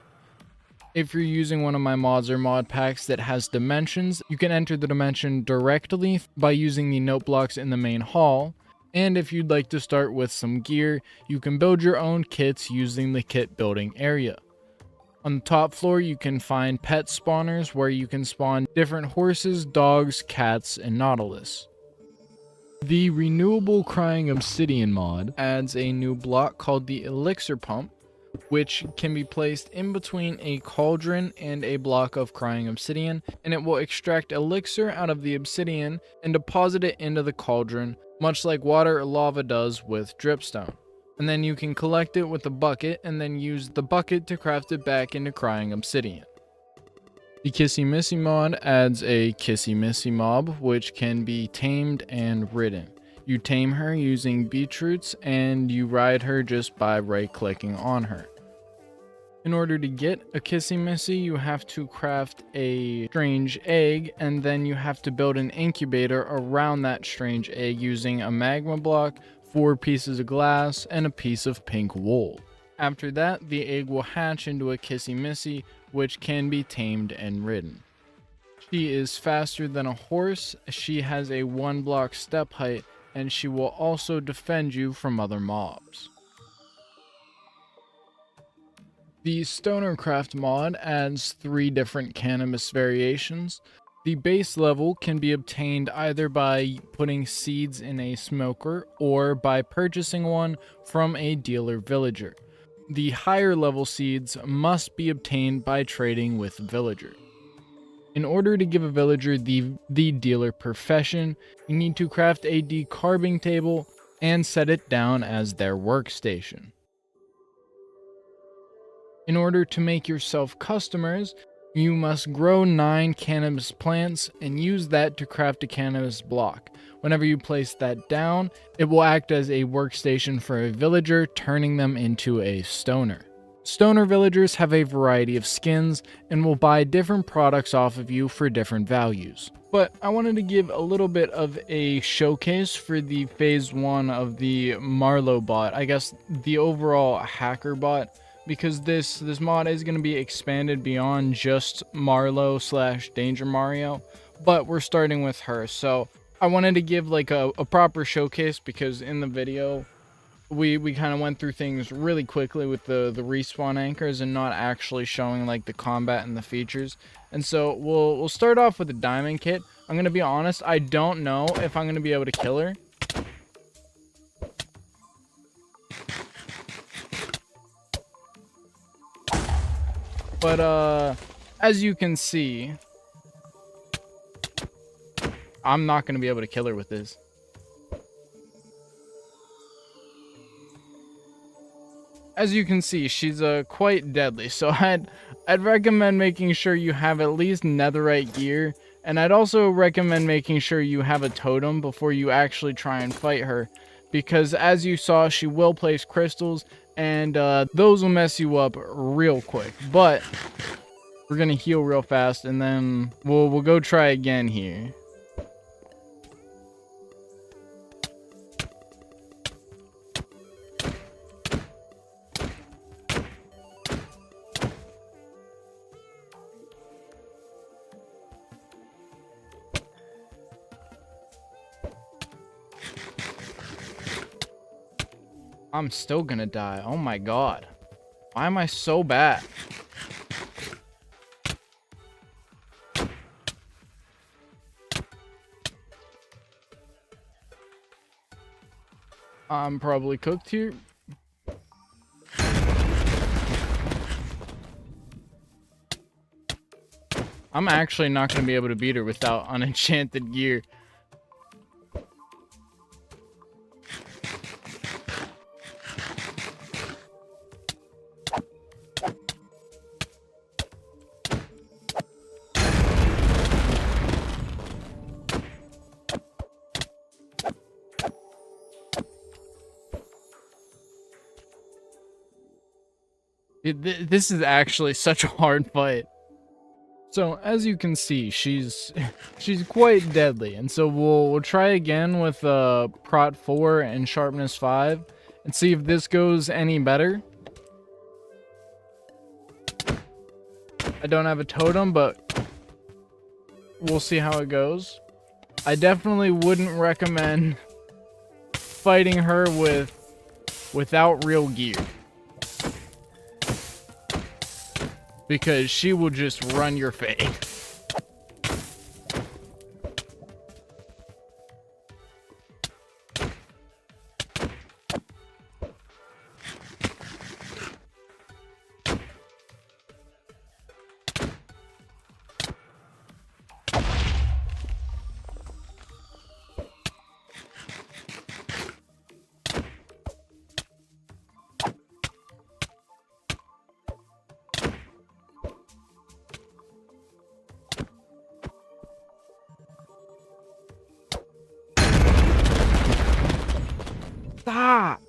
If you're using one of my mods or mod packs that has dimensions, you can enter the dimension directly by using the note blocks in the main hall. And if you'd like to start with some gear, you can build your own kits using the kit building area. On the top floor, you can find pet spawners where you can spawn different horses, dogs, cats, and Nautilus. The Renewable Crying Obsidian mod adds a new block called the Elixir Pump, which can be placed in between a cauldron and a block of crying obsidian, and it will extract elixir out of the obsidian and deposit it into the cauldron, much like water or lava does with dripstone. And then you can collect it with a bucket and then use the bucket to craft it back into crying obsidian. The Kissy Missy mod adds a Kissy Missy mob, which can be tamed and ridden. You tame her using beetroots, and you ride her just by right-clicking on her. In order to get a Kissy Missy, you have to craft a strange egg, and then you have to build an incubator around that strange egg using a magma block, 4 pieces of glass, and a piece of pink wool. After that, the egg will hatch into a Kissy Missy, which can be tamed and ridden. She is faster than a horse, she has a 1-block step height, and she will also defend you from other mobs. The Stonercraft mod adds 3 different cannabis variations. The base level can be obtained either by putting seeds in a smoker or by purchasing one from a dealer villager. The higher level seeds must be obtained by trading with a villager. In order to give a villager the dealer profession, you need to craft a decarbing table and set it down as their workstation. In order to make yourself customers, You must grow 9 cannabis plants and use that to craft a cannabis block. Whenever you place that down, it will act as a workstation for a villager, turning them into a stoner. Stoner villagers have a variety of skins and will buy different products off of you for different values. But I wanted to give a little bit of a showcase for the phase 1 of the Marlow bot, I guess the overall hacker bot, because this mod is going to be expanded beyond just Marlow / Danger Mario, but we're starting with her. So I wanted to give like a proper showcase, because in the video we kind of went through things really quickly with the respawn anchors and not actually showing like the combat and the features. And so we'll start off with the diamond kit. I'm gonna be honest, I don't know if I'm gonna be able to kill her. But as you can see, I'm not gonna be able to kill her with this. As you can see, she's quite deadly, so I'd recommend making sure you have at least netherite gear, and I'd also recommend making sure you have a totem before you actually try and fight her, because as you saw, she will place crystals, and those will mess you up real quick. But we're gonna heal real fast, and then we'll go try again here. I'm still gonna die. Oh my god. Why am I so bad? I'm probably cooked here. I'm actually not gonna be able to beat her without unenchanted gear. This is actually such a hard fight. So as you can see, she's quite deadly, and so we'll try again with prot 4 and sharpness 5 and see if this goes any better. I don't have a totem, but we'll see how it goes. I definitely wouldn't recommend fighting her without real gear, because she will just run your face. Stop!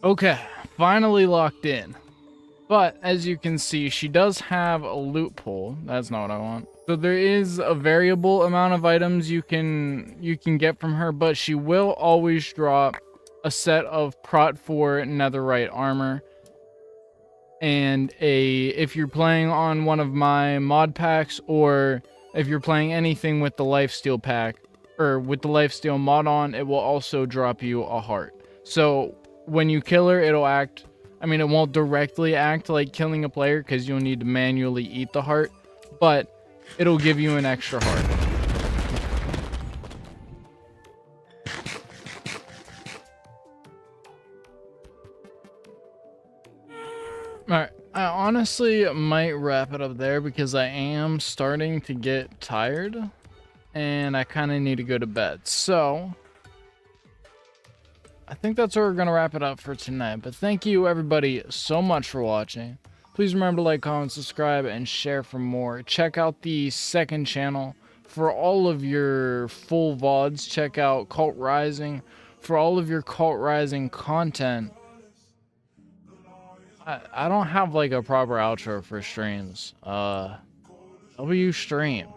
Okay, finally locked in. But as you can see, she does have a loot pool. That's not what I want. So there is a variable amount of items you can get from her, but she will always drop a set of Prot 4 netherite armor. And if you're playing on one of my mod packs, or if you're playing anything with the lifesteal pack, or with the lifesteal mod on, it will also drop you a heart. So when you kill her, it'll act, I mean, it won't directly act like killing a player because you'll need to manually eat the heart, but it'll give you an extra heart. Alright, I honestly might wrap it up there because I am starting to get tired and I kind of need to go to bed. So I think that's where we're going to wrap it up for tonight. But thank you everybody so much for watching. Please remember to like, comment, subscribe, and share for more. Check out the second channel for all of your full VODs. Check out Cult Rising for all of your Cult Rising content. I don't have like a proper outro for streams. W stream.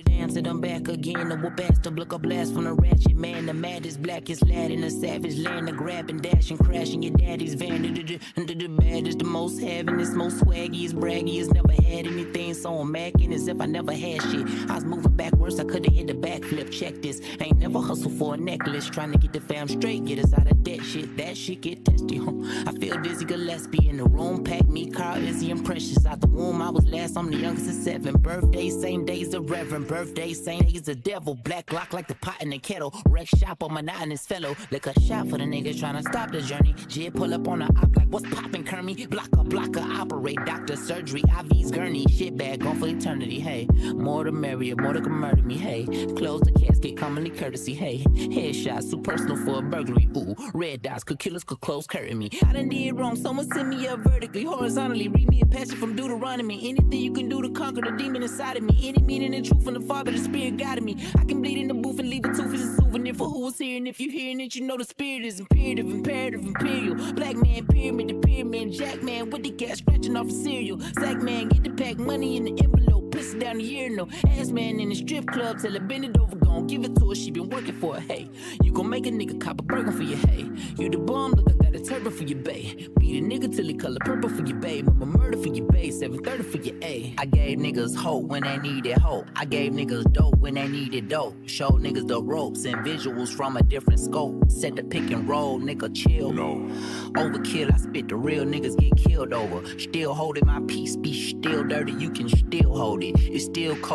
Dance it, I'm back again. The whoop ass to block a blast from the ratchet man. The maddest, blackest lad in a savage land. The grab and dash and crashing your daddy's van. The baddest, the most heavinest, most swaggiest, braggiest. Never had anything, so I'm macking as if I never had shit. I was moving backwards, I could've hit the backflip. Check this, I ain't never hustled for a necklace. Trying to get the fam straight, get us out of debt shit. That shit get testy, huh? I feel dizzy, Gillespie in the room. Pack me, Carl, Izzy, and Precious. Out the womb, I was last, I'm the youngest of 7. Birthday, same days, the Reverend. Birthday, same days, the devil. Black lock like the pot in the kettle. Wreck shop on monotonous fellow. Lick a shot for the niggas trying to stop the journey. Jib pull up on the op like what's poppin', Kermie? Blocker, operate, doctor, surgery, IV's gurney. Shit bag, gone for eternity, hey. More the merrier, more that can murder me, hey. Close the casket, commonly courtesy, hey. Headshots, too personal for a burglary, ooh. Red dots, could killers, could close curtain me. I done did wrong, someone send me up vertically, horizontally. Read me a passage from Deuteronomy. Anything you can do to conquer the demon inside of me. Any meaning and truth from the Father, the Spirit guided me. I can bleed in the booth and leave a tooth as a souvenir for who was here. And if you're hearing it, you know the spirit is imperative, imperial. Black man, pyramid, the pyramid. Jack man with the cat scratching off a cereal. Sack man, get the pack money in the envelope. Piss it down the urinal. Ass man in the strip club, tell her bend it over, gon' give it to her. She been working for it, hey. You gon' make a nigga cop a burger for your hey. You the bomb, look, I got a turban for your bay. Beat a nigga till he color purple for your babe. I'ma murder for your babe, 730 for your A. I gave niggas hope when they needed hope. I gave niggas dope when they needed dope. Showed niggas the ropes and visuals from a different scope. Set the pick and roll, nigga chill. No. Overkill, I spit the real niggas get killed over. Still holding my peace, be still dirty, you can still hold it. It's still cold.